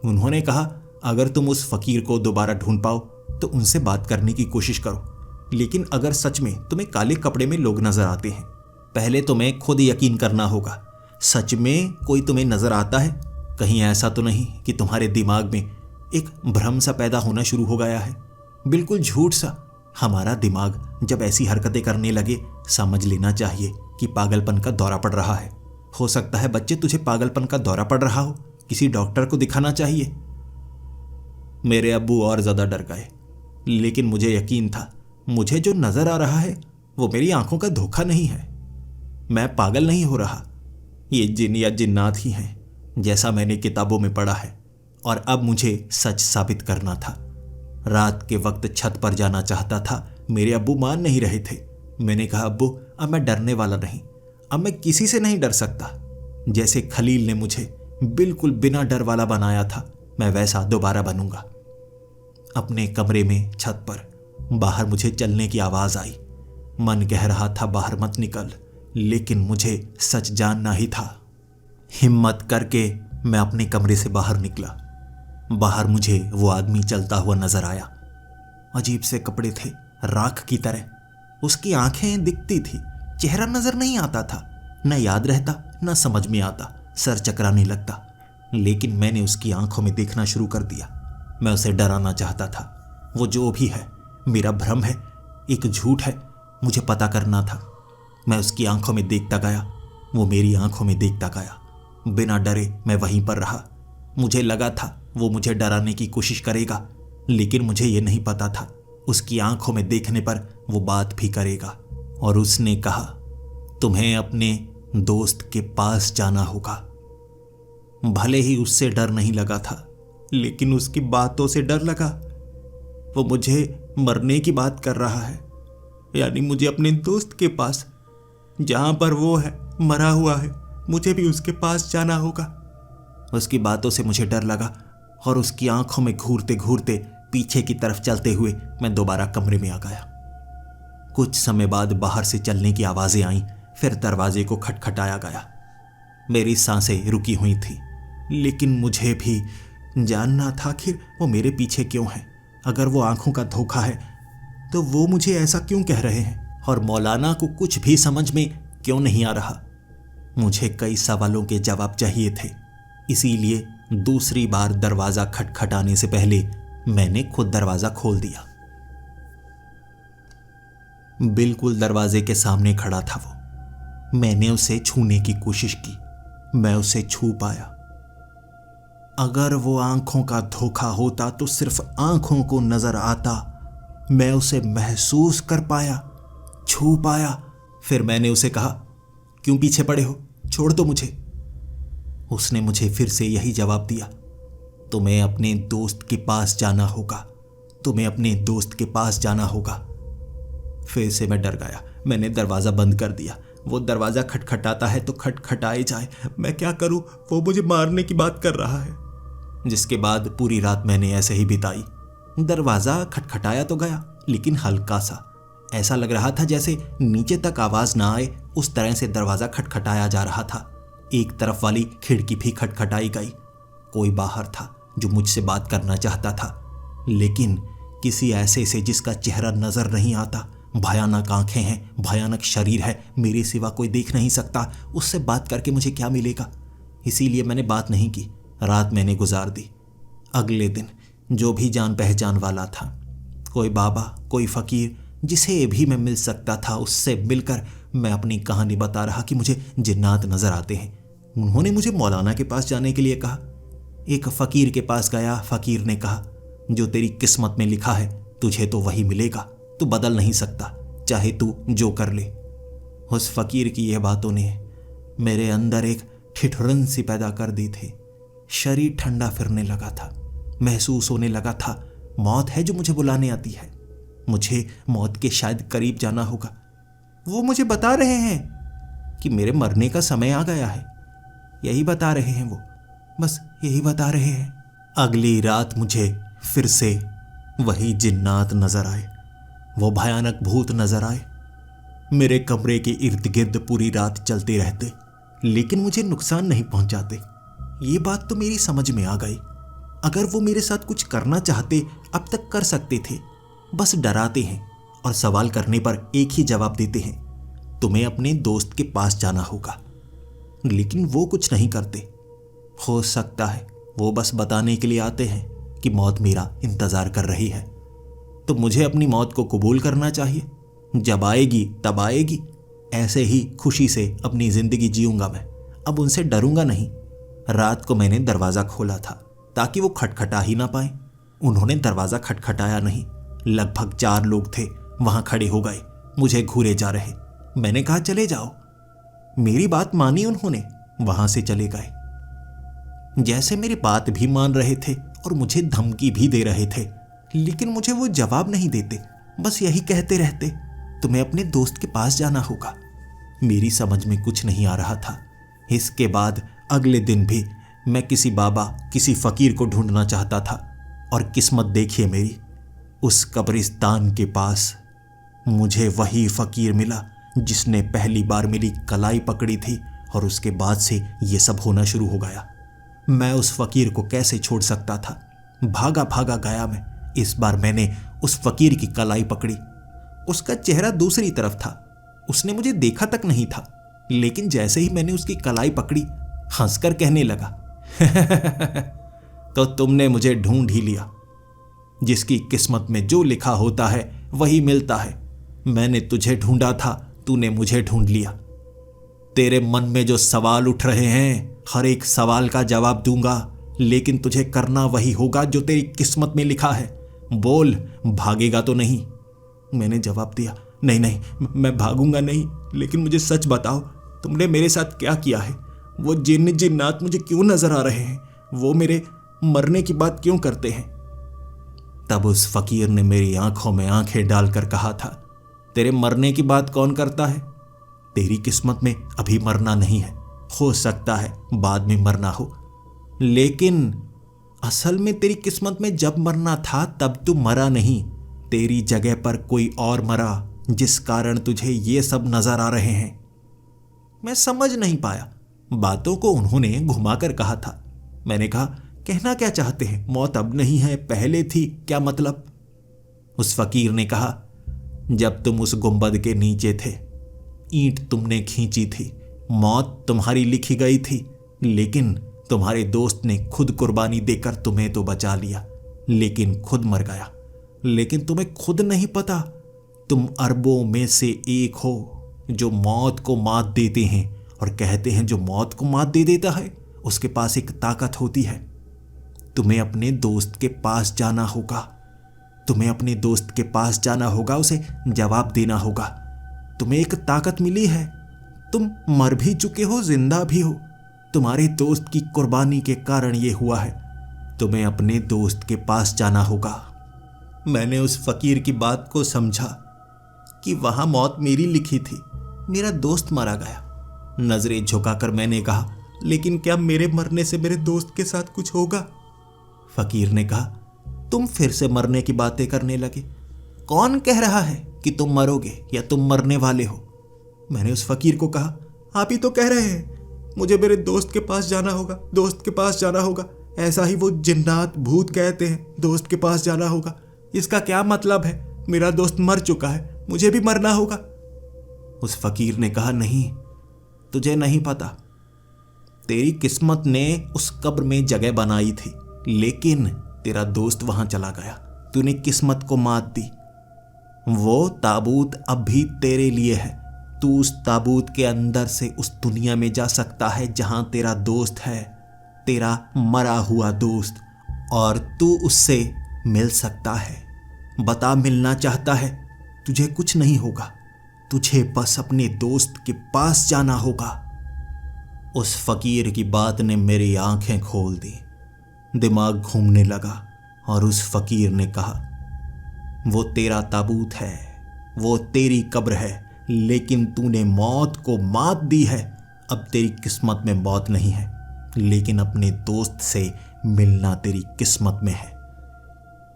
उन्होंने कहा, अगर तुम उस फकीर को दोबारा ढूंढ पाओ तो उनसे बात करने की कोशिश करो, लेकिन अगर सच में तुम्हें काले कपड़े में लोग नजर आते हैं, पहले तुम्हें खुद यकीन करना होगा, सच में कोई तुम्हें नजर आता है। कहीं ऐसा तो नहीं कि तुम्हारे दिमाग में एक भ्रम सा पैदा होना शुरू हो गया है, बिल्कुल झूठ सा। हमारा दिमाग जब ऐसी हरकतें करने लगे, समझ लेना चाहिए कि पागलपन का दौरा पड़ रहा है। हो सकता है बच्चे, तुझे पागलपन का दौरा पड़ रहा हो, किसी डॉक्टर को दिखाना चाहिए। मेरे अब्बू और ज्यादा डर गए, लेकिन मुझे यकीन था, मुझे जो नजर आ रहा है वो मेरी आंखों का धोखा नहीं है। मैं पागल नहीं हो रहा, ये जिन या जिन्नात ही हैं, जैसा मैंने किताबों में पढ़ा है, और अब मुझे सच साबित करना था। रात के वक्त छत पर जाना चाहता था, मेरे अब्बू मान नहीं रहे थे। मैंने कहा, अब्बू अब मैं डरने वाला नहीं, अब मैं किसी से नहीं डर सकता। जैसे खलील ने मुझे बिल्कुल बिना डर वाला बनाया था, मैं वैसा दोबारा बनूंगा। अपने कमरे में छत पर बाहर मुझे चलने की आवाज आई। मन कह रहा था बाहर मत निकल, लेकिन मुझे सच जानना ही था। हिम्मत करके मैं अपने कमरे से बाहर निकला। बाहर मुझे वो आदमी चलता हुआ नजर आया। अजीब से कपड़े थे, राख की तरह। उसकी आंखें दिखती थी, चेहरा नजर नहीं आता था। न याद रहता, न समझ में आता, सर चकराने लगता। लेकिन मैंने उसकी आंखों में देखना शुरू कर दिया। मैं उसे डराना चाहता था। वो जो भी है, मेरा भ्रम है, एक झूठ है, मुझे पता करना था। मैं उसकी आंखों में देखता गया, वो मेरी आंखों में देखता गया। बिना डरे मैं वहीं पर रहा। मुझे लगा था वो मुझे डराने की कोशिश करेगा, लेकिन मुझे ये नहीं पता था उसकी आंखों में देखने पर वो बात भी करेगा। और उसने कहा, तुम्हें अपने दोस्त के पास जाना होगा। भले ही उससे डर नहीं लगा था, लेकिन उसकी बातों से डर लगा। वो मुझे मरने की बात कर रहा है, यानी मुझे अपने दोस्त के पास, जहां पर वो है, मरा हुआ है, मुझे भी उसके पास जाना होगा। उसकी बातों से मुझे डर लगा और उसकी आंखों में घूरते घूरते पीछे की तरफ चलते हुए मैं दोबारा कमरे में आ गया। कुछ समय बाद बाहर से चलने की आवाजें आईं, फिर दरवाजे को खटखटाया गया। मेरी सांसें रुकी हुई थी, लेकिन मुझे भी जानना था आखिर वो मेरे पीछे क्यों है। अगर वो आंखों का धोखा है तो वो मुझे ऐसा क्यों कह रहे हैं, और मौलाना को कुछ भी समझ में क्यों नहीं आ रहा। मुझे कई सवालों के जवाब चाहिए थे, इसीलिए दूसरी बार दरवाजा खटखटाने से पहले मैंने खुद दरवाजा खोल दिया। बिल्कुल दरवाजे के सामने खड़ा था वो। मैंने उसे छूने की कोशिश की, मैं उसे छू पाया। अगर वो आंखों का धोखा होता तो सिर्फ आंखों को नजर आता, मैं उसे महसूस कर पाया, छू पाया। फिर मैंने उसे कहा, क्यों पीछे पड़े हो, छोड़ दो मुझे। उसने मुझे फिर से यही जवाब दिया, तुम्हें अपने दोस्त के पास जाना होगा, तुम्हें अपने दोस्त के पास जाना होगा। फिर से मैं डर गया। मैंने दरवाज़ा बंद कर दिया। वो दरवाज़ा खटखटाता है तो खटखटाए जाए, मैं क्या करूं, वो मुझे मारने की बात कर रहा है। जिसके बाद पूरी रात मैंने ऐसे ही बिताई। दरवाज़ा खटखटाया तो गया, लेकिन हल्का सा, ऐसा लग रहा था जैसे नीचे तक आवाज़ ना आए, उस तरह से दरवाज़ा खटखटाया जा रहा था। एक तरफ वाली खिड़की भी खटखटाई गई। कोई बाहर था जो मुझसे बात करना चाहता था, लेकिन किसी ऐसे से जिसका चेहरा नजर नहीं आता। भयानक आंखें हैं, भयानक शरीर है, मेरे सिवा कोई देख नहीं सकता। उससे बात करके मुझे क्या मिलेगा, इसीलिए मैंने बात नहीं की। रात मैंने गुजार दी। अगले दिन जो भी जान पहचान वाला था, कोई बाबा, कोई फकीर, जिसे भी मैं मिल सकता था, उससे मिलकर मैं अपनी कहानी बता रहा कि मुझे जिन्नात नजर आते हैं। उन्होंने मुझे मौलाना के पास जाने के लिए कहा। एक फकीर के पास गया। फकीर ने कहा, जो तेरी किस्मत में लिखा है तुझे तो वही मिलेगा, तू बदल नहीं सकता, चाहे तू जो कर ले। उस फकीर की यह बातों ने मेरे अंदर एक ठिठुरन सी पैदा कर दी थी। शरीर ठंडा फिरने लगा था। महसूस होने लगा था मौत है जो मुझे बुलाने आती है। मुझे मौत के शायद करीब जाना होगा। वो मुझे बता रहे हैं कि मेरे मरने का समय आ गया है। यही बता रहे हैं वो, बस यही बता रहे हैं। अगली रात मुझे फिर से वही जिन्नात नजर आए, वो भयानक भूत नजर आए। मेरे कमरे के इर्द गिर्द पूरी रात चलते रहते, लेकिन मुझे नुकसान नहीं पहुंचाते। ये बात तो मेरी समझ में आ गई। अगर वो मेरे साथ कुछ करना चाहते अब तक कर सकते थे, बस डराते हैं और सवाल करने पर एक ही जवाब देते हैं, तुम्हें अपने दोस्त के पास जाना होगा। लेकिन वो कुछ नहीं करते। हो सकता है वो बस बताने के लिए आते हैं कि मौत मेरा इंतजार कर रही है। तो मुझे अपनी मौत को कबूल करना चाहिए। जब आएगी तब आएगी, ऐसे ही खुशी से अपनी जिंदगी जीऊंगा मैं। अब उनसे डरूंगा नहीं। रात को मैंने दरवाज़ा खोला था ताकि वो खटखटा ही ना पाए। उन्होंने दरवाज़ा खटखटाया नहीं। लगभग 4 लोग थे, वहां खड़े हो गए, मुझे घूरे जा रहे। मैंने कहा चले जाओ। मेरी बात मानी उन्होंने, वहां से चले गए। जैसे मेरी बात भी मान रहे थे और मुझे धमकी भी दे रहे थे, लेकिन मुझे वो जवाब नहीं देते, बस यही कहते रहते, तुम्हें अपने दोस्त के पास जाना होगा। मेरी समझ में कुछ नहीं आ रहा था। इसके बाद अगले दिन भी मैं किसी बाबा, किसी फकीर को ढूंढना चाहता था, और किस्मत देखिए मेरी, उस कब्रिस्तान के पास मुझे वही फकीर मिला जिसने पहली बार मेरी कलाई पकड़ी थी और उसके बाद से ये सब होना शुरू हो गया। मैं उस फकीर को कैसे छोड़ सकता था। भागा भागा गया मैं। इस बार मैंने उस फकीर की कलाई पकड़ी। उसका चेहरा दूसरी तरफ था, उसने मुझे देखा तक नहीं था, लेकिन जैसे ही मैंने उसकी कलाई पकड़ी हंसकर कहने लगा तो तुमने मुझे ढूंढ ही लिया। जिसकी किस्मत में जो लिखा होता है वही मिलता है। मैंने तुझे ढूंढा था, तूने मुझे ढूंढ लिया। तेरे मन में जो सवाल उठ रहे हैं, हर एक सवाल का जवाब दूंगा, लेकिन तुझे करना वही होगा जो तेरी किस्मत में लिखा है। बोल, भागेगा तो नहीं? मैंने जवाब दिया, नहीं नहीं, मैं भागूंगा नहीं, लेकिन मुझे सच बताओ, तुमने मेरे साथ क्या किया है? वो जिन्न जिन्नात मुझे क्यों नजर आ रहे हैं? वो मेरे मरने की बात क्यों करते हैं? तब उस फकीर ने मेरी आंखों में आंखें डालकर कहा था, तेरे मरने की बात कौन करता है? तेरी किस्मत में अभी मरना नहीं है, हो सकता है बाद में मरना हो, लेकिन असल में तेरी किस्मत में जब मरना था तब तू मरा नहीं। तेरी जगह पर कोई और मरा, जिस कारण तुझे ये सब नजर आ रहे हैं। मैं समझ नहीं पाया। बातों को उन्होंने घुमाकर कहा था। मैंने कहा, कहना क्या चाहते हैं? मौत अब नहीं है, पहले थी, क्या मतलब? उस फकीर ने कहा, जब तुम उस गुंबद के नीचे थे, ईंट तुमने खींची थी, मौत तुम्हारी लिखी गई थी, लेकिन तुम्हारे दोस्त ने खुद कुर्बानी देकर तुम्हें तो बचा लिया, लेकिन खुद मर गया। लेकिन तुम्हें खुद नहीं पता, तुम अरबों में से एक हो जो मौत को मात देते हैं, और कहते हैं जो मौत को मात दे देता है उसके पास एक ताकत होती है। तुम्हें अपने दोस्त के पास जाना होगा, तुम्हें अपने दोस्त के पास जाना होगा, उसे जवाब देना होगा। तुम्हें एक ताकत मिली है, तुम मर भी चुके हो, जिंदा भी हो, तुम्हारे दोस्त की कुर्बानी के कारण ये हुआ है। तुम्हें अपने दोस्त के पास जाना होगा। मैंने उस फकीर की बात को समझा कि वहां मौत मेरी लिखी थी, मेरा दोस्त मारा गया। नजरें झुकाकर मैंने कहा, लेकिन क्या मेरे मरने से मेरे दोस्त के साथ कुछ होगा? फकीर ने कहा, तुम फिर से मरने की बातें करने लगे। कौन कह रहा है कि तुम मरोगे या तुम मरने वाले हो? मैंने उस फकीर को कहा, आप ही तो कह रहे हैं मुझे मेरे दोस्त के पास जाना होगा, दोस्त के पास जाना होगा। ऐसा ही वो जिन्नात भूत कहते हैं, दोस्त के पास जाना होगा। इसका क्या मतलब है? मेरा दोस्त मर चुका है, मुझे भी मरना होगा। उस फकीर ने कहा, नहीं, तुझे नहीं पता। तेरी किस्मत ने उस कब्र में जगह बनाई थी, लेकिन तेरा दोस्त वहां चला गया, तूने किस्मत को मात दी। वो ताबूत अब भी तेरे लिए है। तू उस ताबूत के अंदर से उस दुनिया में जा सकता है जहां तेरा दोस्त है, तेरा मरा हुआ दोस्त, और तू उससे मिल सकता है। बता, मिलना चाहता है? तुझे कुछ नहीं होगा, तुझे बस अपने दोस्त के पास जाना होगा। उस फकीर की बात ने मेरी आंखें खोल दी, दिमाग घूमने लगा, और उस फकीर ने कहा, वो तेरा ताबूत है, वो तेरी कब्र है, लेकिन तूने मौत को मात दी है। अब तेरी किस्मत में मौत नहीं है, लेकिन अपने दोस्त से मिलना तेरी किस्मत में है।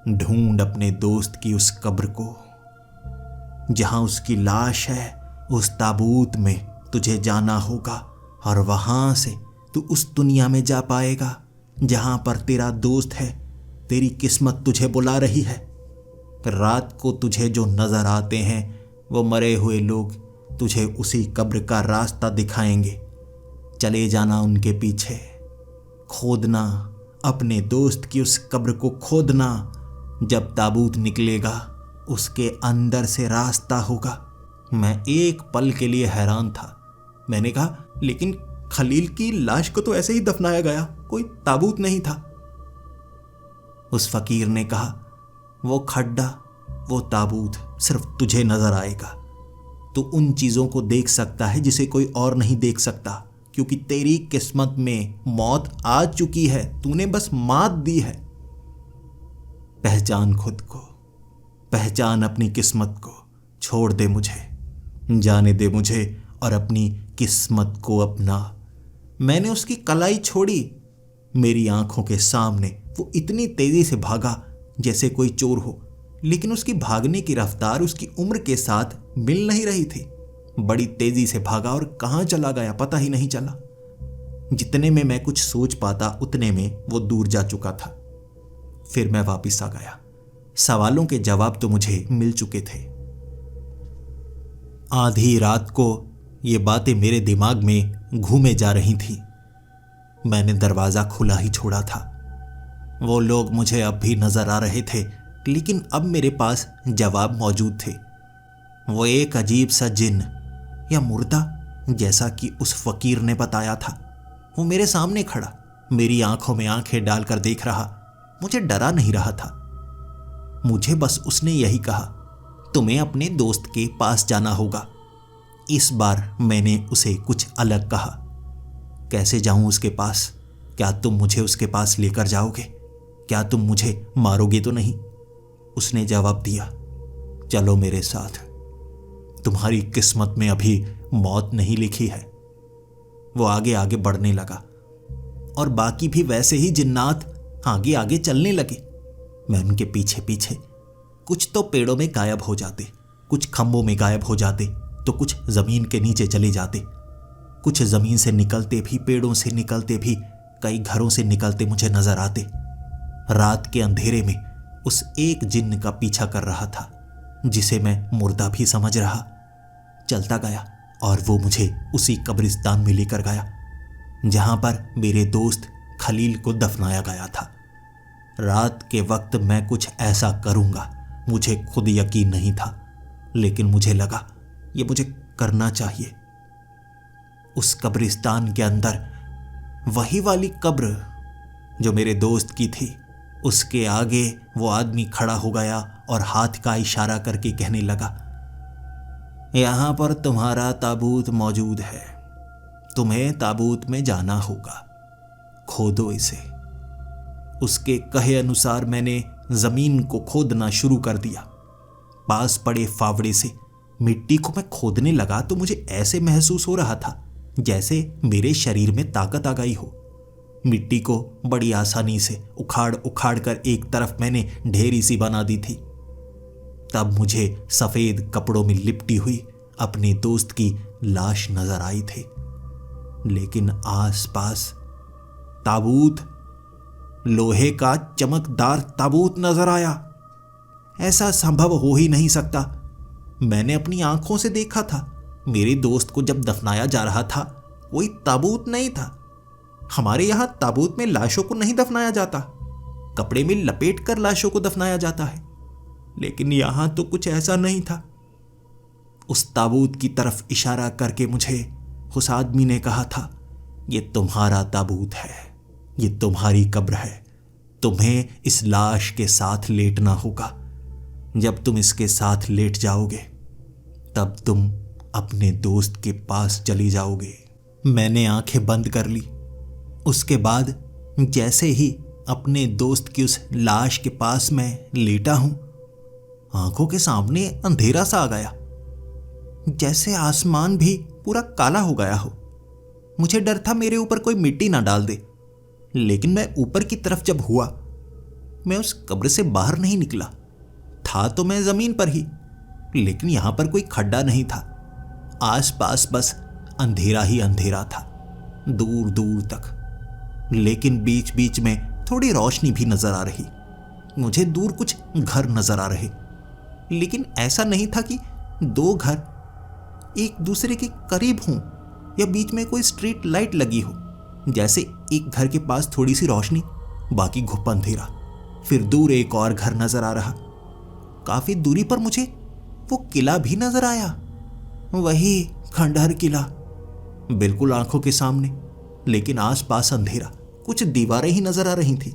ढूंढ अपने दोस्त की उस कब्र को, जहां उसकी लाश है। उस ताबूत में तुझे जाना होगा, और वहां से तू उस दुनिया में जा पाएगा जहां पर तेरा दोस्त है। तेरी किस्मत तुझे बुला रही है। रात को तुझे जो नजर आते हैं वो मरे हुए लोग तुझे उसी कब्र का रास्ता दिखाएंगे। चले जाना उनके पीछे, खोदना अपने दोस्त की उस कब्र को, खोदना। जब ताबूत निकलेगा उसके अंदर से रास्ता होगा। मैं एक पल के लिए हैरान था। मैंने कहा, लेकिन खलील की लाश को तो ऐसे ही दफनाया गया, कोई ताबूत नहीं था। उस फकीर ने कहा, वो खड्डा, वो ताबूत सिर्फ तुझे नजर आएगा। तू उन चीजों को देख सकता है जिसे कोई और नहीं देख सकता, क्योंकि तेरी किस्मत में मौत आ चुकी है, तूने बस मात दी है। पहचान खुद को, पहचान अपनी किस्मत को। छोड़ दे मुझे, जाने दे मुझे और अपनी किस्मत को अपना। मैंने उसकी कलाई छोड़ी। मेरी आंखों के सामने वो इतनी तेजी से भागा जैसे कोई चोर हो। लेकिन उसकी भागने की रफ्तार उसकी उम्र के साथ मिल नहीं रही थी। बड़ी तेजी से भागा और कहाँ चला गया पता ही नहीं चला। जितने में मैं कुछ सोच पाता उतने में वो दूर जा चुका था। फिर मैं वापिस आ गया। सवालों के जवाब तो मुझे मिल चुके थे। आधी रात को ये बातें मेरे दिमाग में घूमे जा रही थी। मैंने दरवाजा खुला ही छोड़ा था। वो लोग मुझे अब भी नजर आ रहे थे, लेकिन अब मेरे पास जवाब मौजूद थे। वो एक अजीब सा जिन्न या मुर्दा, जैसा कि उस फकीर ने बताया था, वो मेरे सामने खड़ा मेरी आंखों में आंखें डालकर देख रहा। मुझे डरा नहीं रहा था। मुझे बस उसने यही कहा, तुम्हें अपने दोस्त के पास जाना होगा। इस बार मैंने उसे कुछ अलग कहा। कैसे जाऊं उसके पास? क्या तुम मुझे उसके पास लेकर जाओगे? क्या तुम मुझे मारोगे तो नहीं? उसने जवाब दिया, चलो मेरे साथ। तुम्हारी किस्मत में अभी मौत नहीं लिखी है। वो आगे आगे बढ़ने लगा और बाकी भी वैसे ही जिन्नात आगे आगे चलने लगे। मैं उनके पीछे पीछे। कुछ तो पेड़ों में गायब हो जाते, कुछ खंभों में गायब हो जाते, तो कुछ जमीन के नीचे चले जाते। कुछ जमीन से निकलते भी, पेड़ों से निकलते भी, कई घरों से निकलते मुझे नजर आते। रात के अंधेरे में उस एक जिन्न का पीछा कर रहा था, जिसे मैं मुर्दा भी समझ रहा। चलता गया और वो मुझे उसी कब्रिस्तान में लेकर गया जहां पर मेरे दोस्त खलील को दफनाया गया था। रात के वक्त मैं कुछ ऐसा करूंगा मुझे खुद यकीन नहीं था, लेकिन मुझे लगा ये मुझे करना चाहिए। उस कब्रिस्तान के अंदर वही वाली कब्र जो मेरे दोस्त की थी, उसके आगे वो आदमी खड़ा हो गया और हाथ का इशारा करके कहने लगा, यहां पर तुम्हारा ताबूत मौजूद है। तुम्हें ताबूत में जाना होगा, खोदो इसे। उसके कहे अनुसार मैंने जमीन को खोदना शुरू कर दिया। पास पड़े फावड़े से मिट्टी को मैं खोदने लगा तो मुझे ऐसे महसूस हो रहा था जैसे मेरे शरीर में ताकत आ गई हो। मिट्टी को बड़ी आसानी से उखाड़ उखाड़ कर एक तरफ मैंने ढेरी सी बना दी थी। तब मुझे सफेद कपड़ों में लिपटी हुई अपने दोस्त की लाश नजर आई थी, लेकिन आसपास ताबूत, लोहे का चमकदार ताबूत नजर आया। ऐसा संभव हो ही नहीं सकता। मैंने अपनी आंखों से देखा था, मेरे दोस्त को जब दफनाया जा रहा था कोई ताबूत नहीं था। हमारे यहां ताबूत में लाशों को नहीं दफनाया जाता, कपड़े में लपेट कर लाशों को दफनाया जाता है, लेकिन यहां तो कुछ ऐसा नहीं था। उस ताबूत की तरफ इशारा करके मुझे उस आदमी ने कहा था, ये तुम्हारा ताबूत है, ये तुम्हारी कब्र है, तुम्हें इस लाश के साथ लेटना होगा। जब तुम इसके साथ लेट जाओगे तब तुम अपने दोस्त के पास चली जाओगे। मैंने आंखें बंद कर ली। उसके बाद जैसे ही अपने दोस्त की उस लाश के पास मैं लेटा हूं, आंखों के सामने अंधेरा सा आ गया, जैसे आसमान भी पूरा काला हो गया हो। मुझे डर था मेरे ऊपर कोई मिट्टी ना डाल दे, लेकिन मैं ऊपर की तरफ जब हुआ, मैं उस कब्र से बाहर नहीं निकला। था तो मैं जमीन पर ही, लेकिन यहां पर कोई खड्डा नहीं था। आसपास बस अंधेरा ही अंधेरा था, दूर दूर तक, लेकिन बीच बीच में थोड़ी रोशनी भी नजर आ रही। मुझे दूर कुछ घर नजर आ रहे, लेकिन ऐसा नहीं था कि दो घर एक दूसरे के करीब हों या बीच में कोई स्ट्रीट लाइट लगी हो, जैसे एक घर के पास थोड़ी सी रोशनी, बाकी घुप अंधेरा। फिर दूर एक और घर नजर आ रहा। काफी दूरी पर मुझे वो किला भी नजर आया, वही खंडहर किला, बिल्कुल आंखों के सामने, लेकिन आसपास अंधेरा। कुछ दीवारें ही नजर आ रही थी।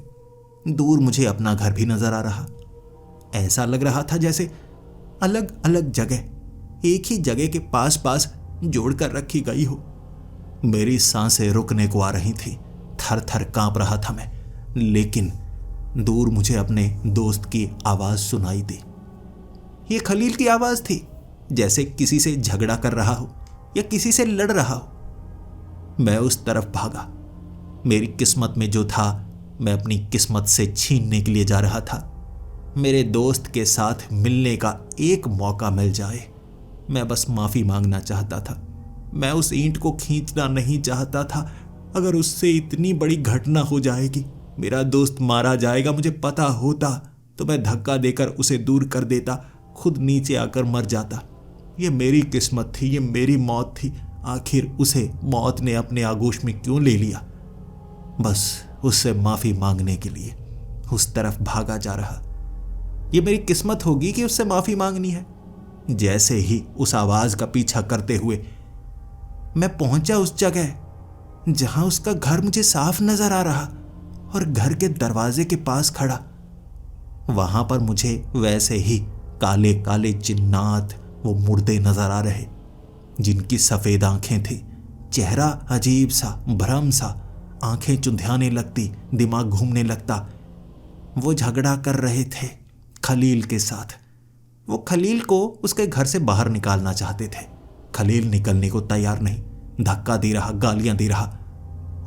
दूर मुझे अपना घर भी नजर आ रहा। ऐसा लग रहा था जैसे अलग अलग जगह एक ही जगह के पास पास जोड़कर रखी गई हो। मेरी सांसें रुकने को आ रही थी, थर थर कांप रहा था मैं, लेकिन दूर मुझे अपने दोस्त की आवाज सुनाई दी। ये खलील की आवाज थी, जैसे किसी से झगड़ा कर रहा हो या किसी से लड़ रहा हो। मैं उस तरफ भागा। मेरी किस्मत में जो था मैं अपनी किस्मत से छीनने के लिए जा रहा था। मेरे दोस्त के साथ मिलने का एक मौका मिल जाए। मैं बस माफ़ी मांगना चाहता था। मैं उस ईंट को खींचना नहीं चाहता था। अगर उससे इतनी बड़ी घटना हो जाएगी, मेरा दोस्त मारा जाएगा, मुझे पता होता तो मैं धक्का देकर उसे दूर कर देता, खुद नीचे आकर मर जाता। ये मेरी किस्मत थी, ये मेरी मौत थी। आखिर उसे मौत ने अपने आगोश में क्यों ले लिया? बस उससे माफ़ी मांगने के लिए उस तरफ भागा जा रहा। ये मेरी किस्मत होगी कि उससे माफ़ी मांगनी है। जैसे ही उस आवाज़ का पीछा करते हुए मैं पहुंचा उस जगह जहां उसका घर मुझे साफ नजर आ रहा और घर के दरवाजे के पास खड़ा, वहां पर मुझे वैसे ही काले काले जिन्नात, वो मुर्दे नजर आ रहे, जिनकी सफ़ेद आंखें थी, चेहरा अजीब सा, भ्रम सा, आंखें चुंधियाने लगती, दिमाग घूमने लगता। वो झगड़ा कर रहे थे खलील के साथ। वो खलील को उसके घर से बाहर निकालना चाहते थे। खलील निकलने को तैयार नहीं, धक्का दे रहा, गालियां दे रहा,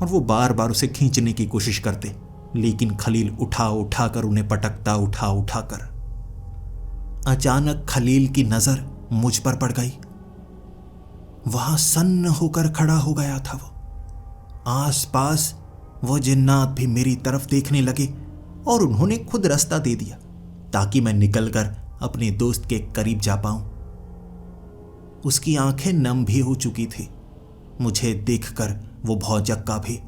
और वो बार बार उसे खींचने की कोशिश करते, लेकिन खलील उठा उठा कर उन्हें पटकता, उठा उठा कर। अचानक खलील की नजर मुझ पर पड़ गई। वहां सन्न होकर खड़ा हो गया था वो। आसपास वो जिन्नात भी मेरी तरफ देखने लगे और उन्होंने खुद रास्ता दे दिया ताकि मैं निकलकर अपने दोस्त के करीब जा पाऊं। उसकी आंखें नम भी हो चुकी थी। मुझे देखकर वो भौचक्का भी।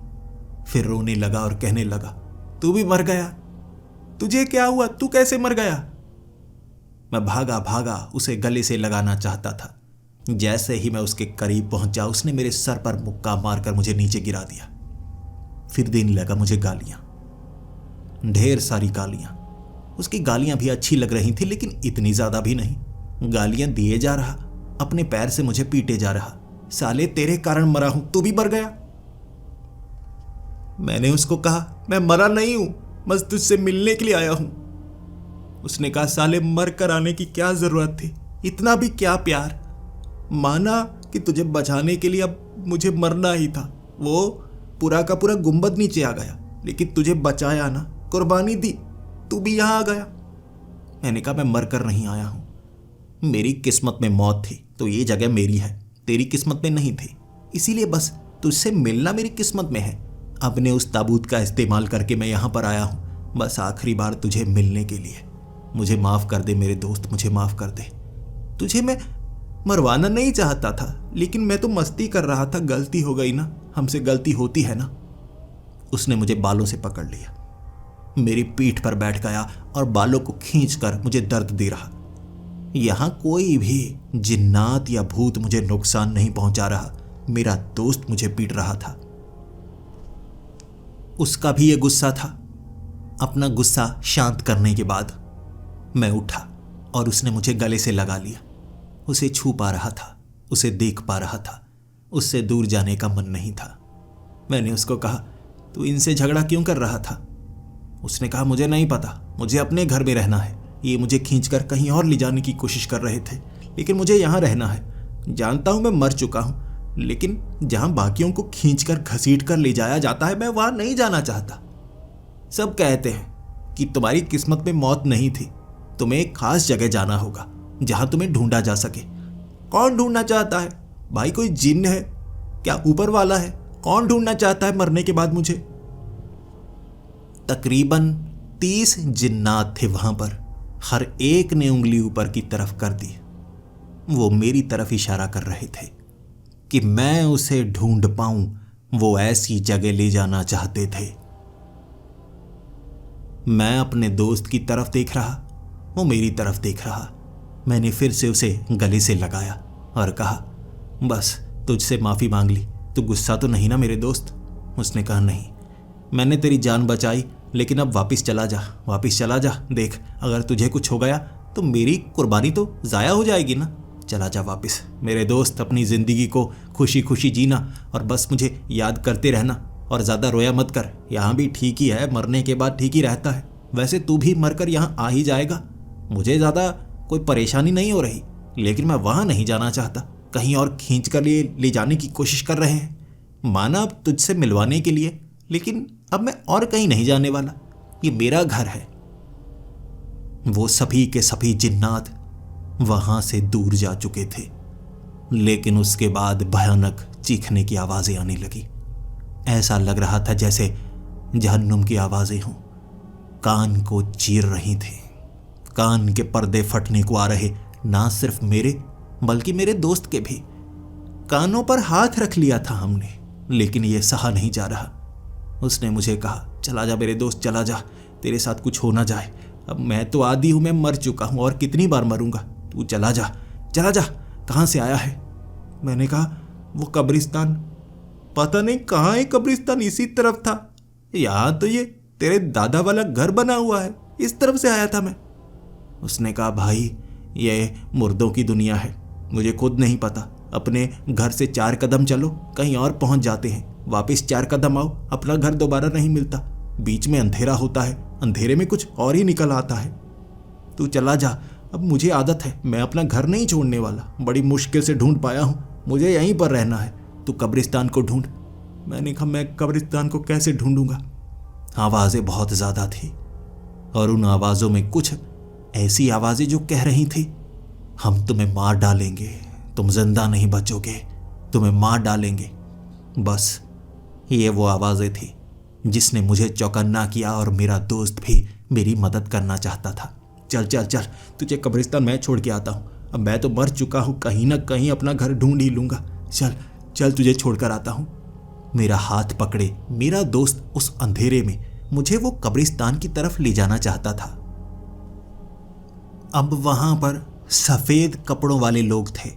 फिर रोने लगा और कहने लगा, तू भी मर गया? तुझे क्या हुआ? तू कैसे मर गया? मैं भागा भागा उसे गले से लगाना चाहता था। जैसे ही मैं उसके करीब पहुंचा, उसने मेरे सर पर मुक्का मारकर मुझे नीचे गिरा दिया। फिर देने लगा मुझे गालियां, ढेर सारी गालियां। उसकी गालियां भी अच्छी लग रही थी, लेकिन इतनी ज्यादा भी नहीं। गालियां दिए जा रहा, अपने पैर से मुझे पीटे जा रहा। साले तेरे कारण मरा हूं, तू भी मर गया। मैंने उसको कहा, मैं मरा नहीं हूं, बस तुझसे मिलने के लिए आया हूं। उसने कहा, साले मर कर आने की क्या जरूरत थी? इतना भी क्या प्यार? माना कि तुझे बचाने के लिए अब मुझे मरना ही था। वो पूरा का पूरा गुंबद नीचे आ गया, लेकिन तुझे बचाया ना, कुर्बानी दी, तू भी यहां आ गया। मैंने कहा, मैं मर कर नहीं आया हूं। मेरी किस्मत में मौत थी तो ये जगह मेरी है, तेरी किस्मत में नहीं थी, इसीलिए बस तुझसे मिलना मेरी किस्मत में है। अपने उस ताबूत का इस्तेमाल करके मैं यहां पर आया हूं, बस आखिरी बार तुझे मिलने के लिए। मुझे माफ कर दे मेरे दोस्त, मुझे माफ कर दे। तुझे मैं मरवाना नहीं चाहता था, लेकिन मैं तो मस्ती कर रहा था, गलती हो गई ना, हमसे गलती होती है ना। उसने मुझे बालों से पकड़ लिया, मेरी पीठ पर बैठ गया और बालों को खींचकर मुझे दर्द दे रहा। यहां कोई भी जिन्नात या भूत मुझे नुकसान नहीं पहुंचा रहा, मेरा दोस्त मुझे पीट रहा था। उसका भी यह गुस्सा था। अपना गुस्सा शांत करने के बाद मैं उठा और उसने मुझे गले से लगा लिया। उसे छू पा रहा था, उसे देख पा रहा था, उससे दूर जाने का मन नहीं था। मैंने उसको कहा, तू इनसे झगड़ा क्यों कर रहा था? उसने कहा, मुझे नहीं पता, मुझे अपने घर में रहना है। ये मुझे खींचकर कहीं और ले जाने की कोशिश कर रहे थे, लेकिन मुझे यहाँ रहना है। जानता हूँ मैं मर चुका हूँ, लेकिन जहाँ बाकियों को खींचकर घसीट कर ले जाया जाता है, मैं वहाँ नहीं जाना चाहता। सब कहते हैं कि तुम्हारी किस्मत में मौत नहीं थी, तुम्हें एक खास जगह जाना होगा जहाँ तुम्हें ढूंढा जा सके। कौन ढूंढना चाहता है भाई? कोई जिन्न है क्या? ऊपर वाला है? कौन ढूंढना चाहता है मरने के बाद मुझे? तकरीबन 30 जिन्नात थे वहां पर। हर एक ने उंगली ऊपर की तरफ कर दी। वो मेरी तरफ इशारा कर रहे थे कि मैं उसे ढूंढ पाऊं, वो ऐसी जगह ले जाना चाहते थे। मैं अपने दोस्त की तरफ देख रहा, वो मेरी तरफ देख रहा। मैंने फिर से उसे गले से लगाया और कहा, बस तुझसे माफ़ी मांग ली, तू गुस्सा तो नहीं ना मेरे दोस्त? उसने कहा, नहीं, मैंने तेरी जान बचाई, लेकिन अब वापस चला जा, वापस चला जा। देख, अगर तुझे कुछ हो गया तो मेरी कुर्बानी तो ज़ाया हो जाएगी ना। चला जा वापस मेरे दोस्त, अपनी ज़िंदगी को खुशी खुशी जीना और बस मुझे याद करते रहना, और ज़्यादा रोया मत कर। यहाँ भी ठीक ही है, मरने के बाद ठीक ही रहता है। वैसे तू भी मरकर यहाँ आ ही जाएगा, मुझे ज़्यादा कोई परेशानी नहीं हो रही, लेकिन मैं वहाँ नहीं जाना चाहता। कहीं और खींच कर ले जाने की कोशिश कर रहे हैं। माना अब तुझसे मिलवाने के लिए, लेकिन अब मैं और कहीं नहीं जाने वाला, ये मेरा घर है। वो सभी के सभी जिन्नात वहां से दूर जा चुके थे, लेकिन उसके बाद भयानक चीखने की आवाजें आने लगी। ऐसा लग रहा था जैसे जहन्नुम की आवाजें हों, कान को चीर रही थी। कान के पर्दे फटने को आ रहे, ना सिर्फ मेरे बल्कि मेरे दोस्त के भी। कानों पर हाथ रख लिया था हमने, लेकिन यह सहा नहीं जा रहा। उसने मुझे कहा, चला जा मेरे दोस्त, चला जा, तेरे साथ कुछ हो ना जाए। अब मैं तो आदी हूं, मैं मर चुका हूं और कितनी बार मरूंगा। तू चला जा, चला जा। कहां से आया है? मैंने कहा, वो कब्रिस्तान। पता नहीं कहां है कब्रिस्तान, इसी तरफ था। यहां तो ये तेरे दादा वाला घर बना हुआ है, इस तरफ से आया था मैं। उसने कहा, भाई ये मुर्दों की दुनिया है, मुझे खुद नहीं पता। अपने घर से 4 कदम चलो, कहीं और पहुंच जाते हैं। वापस 4 कदम आओ, अपना घर दोबारा नहीं मिलता। बीच में अंधेरा होता है, अंधेरे में कुछ और ही निकल आता है। तू चला जा, अब मुझे आदत है, मैं अपना घर नहीं छोड़ने वाला। बड़ी मुश्किल से ढूंढ पाया हूं, मुझे यहीं पर रहना है। तू कब्रिस्तान को ढूंढ। मैंने कहा, मैं कब्रिस्तान को कैसे ढूंढूंगा? आवाजें बहुत ज्यादा थी और उन आवाजों में कुछ ऐसी आवाजें जो कह रही थी, हम तुम्हें मार डालेंगे, तुम जिंदा नहीं बचोगे, तुम्हें मार डालेंगे। बस ये वो आवाजें थी जिसने मुझे चौकन्ना किया और मेरा दोस्त भी मेरी मदद करना चाहता था। चल चल चल, तुझे कब्रिस्तान मैं छोड़ के आता हूँ। अब मैं तो मर चुका हूँ, कहीं ना कहीं अपना घर ढूंढ ही लूंगा। चल चल, तुझे छोड़कर आता हूँ। मेरा हाथ पकड़े मेरा दोस्त उस अंधेरे में मुझे वो कब्रिस्तान की तरफ ले जाना चाहता था। अब वहां पर सफेद कपड़ों वाले लोग थे।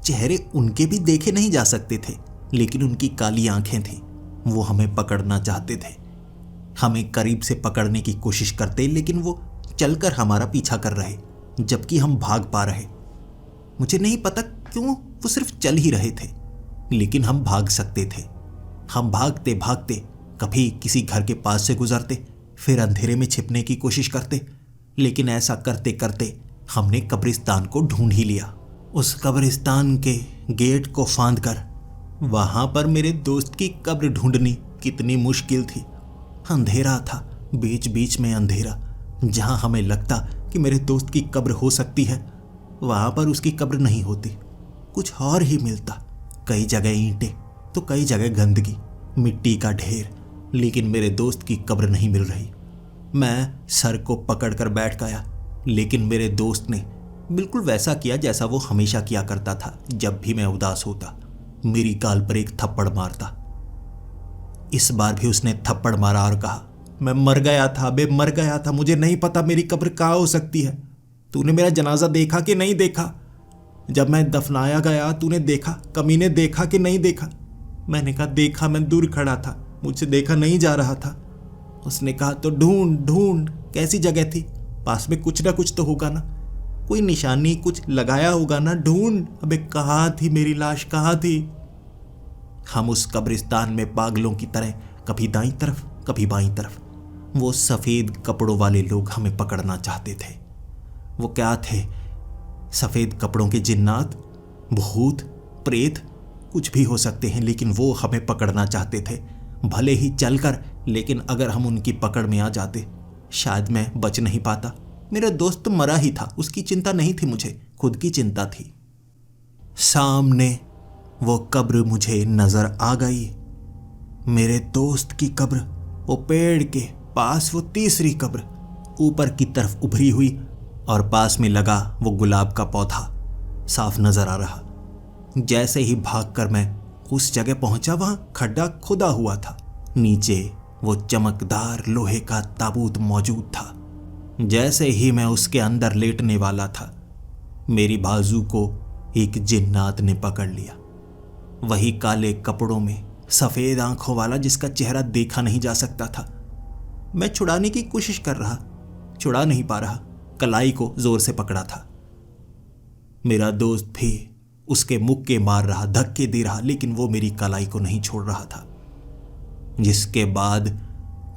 चेहरे उनके भी देखे नहीं जा सकते थे, लेकिन उनकी काली आंखें थीं। वो हमें पकड़ना चाहते थे, हमें करीब से पकड़ने की कोशिश करते, लेकिन वो चलकर हमारा पीछा कर रहे, जबकि हम भाग पा रहे। मुझे नहीं पता क्यों वो सिर्फ चल ही रहे थे, लेकिन हम भाग सकते थे। हम भागते भागते कभी किसी घर के पास से गुजरते, फिर अंधेरे में छिपने की कोशिश करते, लेकिन ऐसा करते करते हमने कब्रिस्तान को ढूंढ ही लिया। उस कब्रिस्तान के गेट को फांदकर वहां पर मेरे दोस्त की कब्र ढूंढनी कितनी मुश्किल थी। अंधेरा था, बीच बीच में अंधेरा। जहां हमें लगता कि मेरे दोस्त की कब्र हो सकती है, वहां पर उसकी कब्र नहीं होती, कुछ और ही मिलता। कई जगह ईंटें तो कई जगह गंदगी, मिट्टी का ढेर, लेकिन मेरे दोस्त की कब्र नहीं मिल रही। मैं सर को पकड़कर बैठ गया, लेकिन मेरे दोस्त ने बिल्कुल वैसा किया जैसा वो हमेशा किया करता था। जब भी मैं उदास होता, मेरी गाल पर एक थप्पड़ मारता। इस बार भी उसने थप्पड़ मारा और कहा, मैं मर गया था बे, मर गया था, मुझे नहीं पता मेरी कब्र कहाँ हो सकती है। तूने मेरा जनाजा देखा कि नहीं देखा? जब मैं दफनाया गया तूने देखा? कमीने देखा कि नहीं देखा? मैंने कहा, देखा, मैं दूर खड़ा था, मुझसे देखा नहीं जा रहा था। उसने कहा, तो ढूंढ ढूंढ, कैसी जगह थी? पास में कुछ ना कुछ तो होगा ना, कोई निशानी कुछ लगाया होगा ना, ढूंढ। अबे कहाँ थी मेरी लाश, कहाँ थी? हम उस कब्रिस्तान में पागलों की तरह कभी दाईं तरफ कभी बाईं तरफ, वो सफेद कपड़ों वाले लोग हमें पकड़ना चाहते थे। वो क्या थे? सफेद कपड़ों के जिन्नात, भूत, प्रेत, कुछ भी हो सकते हैं, लेकिन वो हमें पकड़ना चाहते थे। भले ही चलकर, लेकिन अगर हम उनकी पकड़ में आ जाते, शायद मैं बच नहीं पाता। मेरा दोस्त तो मरा ही था, उसकी चिंता नहीं थी, मुझे खुद की चिंता थी। सामने वो कब्र मुझे नजर आ गई, मेरे दोस्त की कब्र। वो पेड़ के पास वो तीसरी कब्र ऊपर की तरफ उभरी हुई, और पास में लगा वो गुलाब का पौधा साफ नजर आ रहा। जैसे ही भागकर मैं उस जगह पहुंचा, वहां खड्डा खुदा हुआ था, नीचे वो चमकदार लोहे का ताबूत मौजूद था। जैसे ही मैं उसके अंदर लेटने वाला था, मेरी बाजू को एक जिन्नात ने पकड़ लिया। वही काले कपड़ों में सफेद आंखों वाला, जिसका चेहरा देखा नहीं जा सकता था। मैं छुड़ाने की कोशिश कर रहा, छुड़ा नहीं पा रहा, कलाई को जोर से पकड़ा था। मेरा दोस्त भी उसके मुक्के मार रहा, धक्के दे रहा, लेकिन वो मेरी कलाई को नहीं छोड़ रहा था। जिसके बाद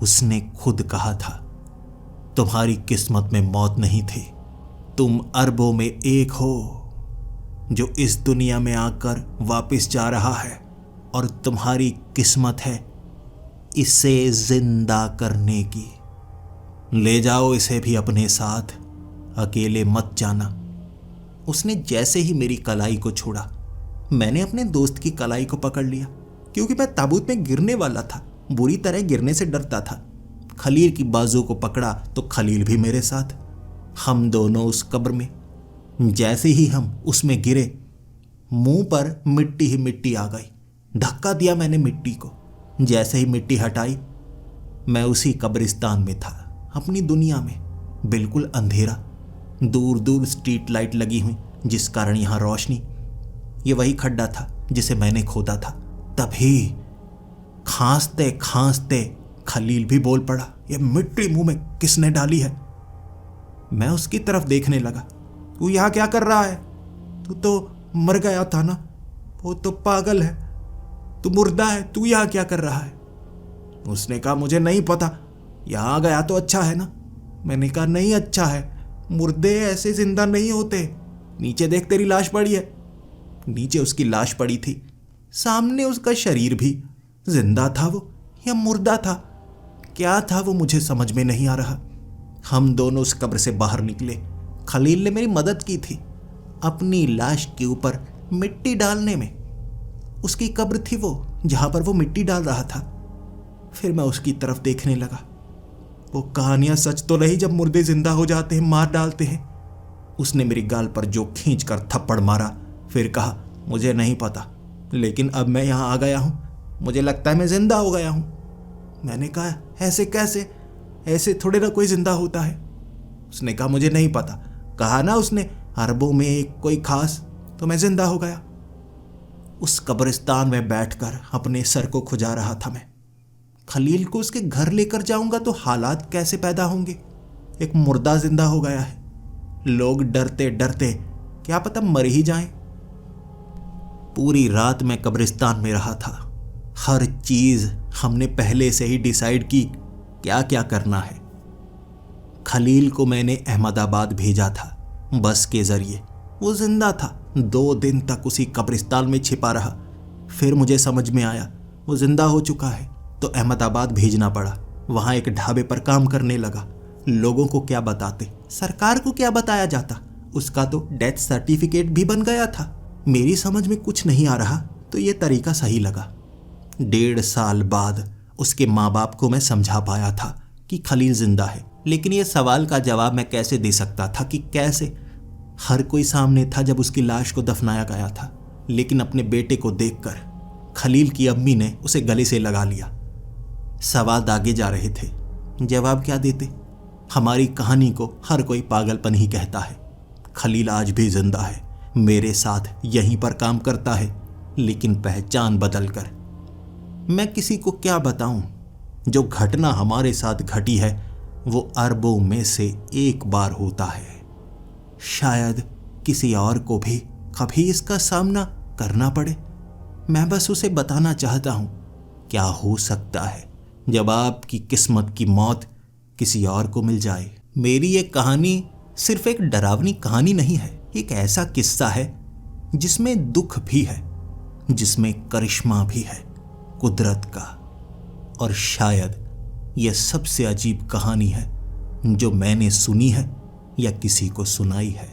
उसने खुद कहा था, तुम्हारी किस्मत में मौत नहीं थी, तुम अरबों में एक हो जो इस दुनिया में आकर वापस जा रहा है, और तुम्हारी किस्मत है इसे जिंदा करने की। ले जाओ इसे भी अपने साथ, अकेले मत जाना। उसने जैसे ही मेरी कलाई को छोड़ा, मैंने अपने दोस्त की कलाई को पकड़ लिया, क्योंकि मैं ताबूत में गिरने वाला था। बुरी तरह गिरने से डरता था। खलील की बाजू को पकड़ा तो खलील भी मेरे साथ। हम दोनों उस कब्र में। जैसे ही हम उसमें गिरे, मुंह पर मिट्टी ही मिट्टी आ गई। धक्का दिया मैंने मिट्टी को। जैसे ही मिट्टी हटाई, मैं उसी कब्रिस्तान में था, अपनी दुनिया में। बिल्कुल अंधेरा, दूर दूर स्ट्रीट लाइट लगी हुई, जिस कारण यहां रोशनी। ये वही खड्डा था जिसे मैंने खोदा था। तभी खांसते खांसते खलील भी बोल पड़ा, ये मिट्टी मुंह में किसने डाली है? मैं उसकी तरफ देखने लगा। तू यहां क्या कर रहा है? तू तो मर गया था ना? वो तो पागल है, तू मुर्दा है, तू यहां क्या कर रहा है? उसने कहा, मुझे नहीं पता, यहां आ गया तो अच्छा है ना। मैंने कहा, नहीं अच्छा है, मुर्दे ऐसे जिंदा नहीं होते। नीचे देख, तेरी लाश पड़ी है। नीचे उसकी लाश पड़ी थी, सामने उसका शरीर भी। जिंदा था वो या मुर्दा था? क्या था वो, मुझे समझ में नहीं आ रहा। हम दोनों उस कब्र से बाहर निकले। खलील ने मेरी मदद की थी अपनी लाश के ऊपर मिट्टी डालने में। उसकी कब्र थी वो, जहां पर वो मिट्टी डाल रहा था। फिर मैं उसकी तरफ देखने लगा। वो कहानियां सच तो नहीं जब मुर्दे जिंदा हो जाते हैं, मार डालते हैं। उसने मेरी गाल पर जो खींच कर थप्पड़ मारा, फिर कहा, मुझे नहीं पता, लेकिन अब मैं यहां आ गया हूं, मुझे लगता है मैं जिंदा हो गया हूं। मैंने कहा, ऐसे कैसे? ऐसे थोड़े ना कोई जिंदा होता है। उसने कहा, मुझे नहीं पता। कहा ना उसने, अरबों में एक कोई खास, तो मैं जिंदा हो गया। उस कब्रिस्तान में बैठकर अपने सर को खुजा रहा था मैं। खलील को उसके घर लेकर जाऊंगा तो हालात कैसे पैदा होंगे? एक मुर्दा जिंदा हो गया है। लोग डरते डरते क्या पता मर ही जाएं। पूरी रात मैं कब्रिस्तान में रहा था। हर चीज हमने पहले से ही डिसाइड की, क्या क्या करना है। खलील को मैंने अहमदाबाद भेजा था बस के जरिए। वो जिंदा था। 2 दिन तक उसी कब्रिस्तान में छिपा रहा। फिर मुझे समझ में आया वो जिंदा हो चुका है, तो अहमदाबाद भेजना पड़ा। वहां एक ढाबे पर काम करने लगा। लोगों को क्या बताते, सरकार को क्या बताया जाता? उसका तो डेथ सर्टिफिकेट भी बन गया था। मेरी समझ में कुछ नहीं आ रहा, तो ये तरीका सही लगा। 1.5 साल बाद उसके माँ बाप को मैं समझा पाया था कि खलील जिंदा है, लेकिन ये सवाल का जवाब मैं कैसे दे सकता था कि कैसे? हर कोई सामने था जब उसकी लाश को दफनाया गया था, लेकिन अपने बेटे को देखकर खलील की अम्मी ने उसे गले से लगा लिया। सवाल दागे जा रहे थे, जवाब क्या देते? हमारी कहानी को हर कोई पागलपन ही कहता है। खलील आज भी जिंदा है, मेरे साथ यहीं पर काम करता है, लेकिन पहचान बदल कर। मैं किसी को क्या बताऊं? जो घटना हमारे साथ घटी है वो अरबों में से एक बार होता है। शायद किसी और को भी कभी इसका सामना करना पड़े। मैं बस उसे बताना चाहता हूं, क्या हो सकता है जब आपकी किस्मत की मौत किसी और को मिल जाए। मेरी ये कहानी सिर्फ एक डरावनी कहानी नहीं है, एक ऐसा किस्सा है जिसमें दुख भी है, जिसमें करिश्मा भी है कुदरत का। और शायद यह सबसे अजीब कहानी है जो मैंने सुनी है या किसी को सुनाई है।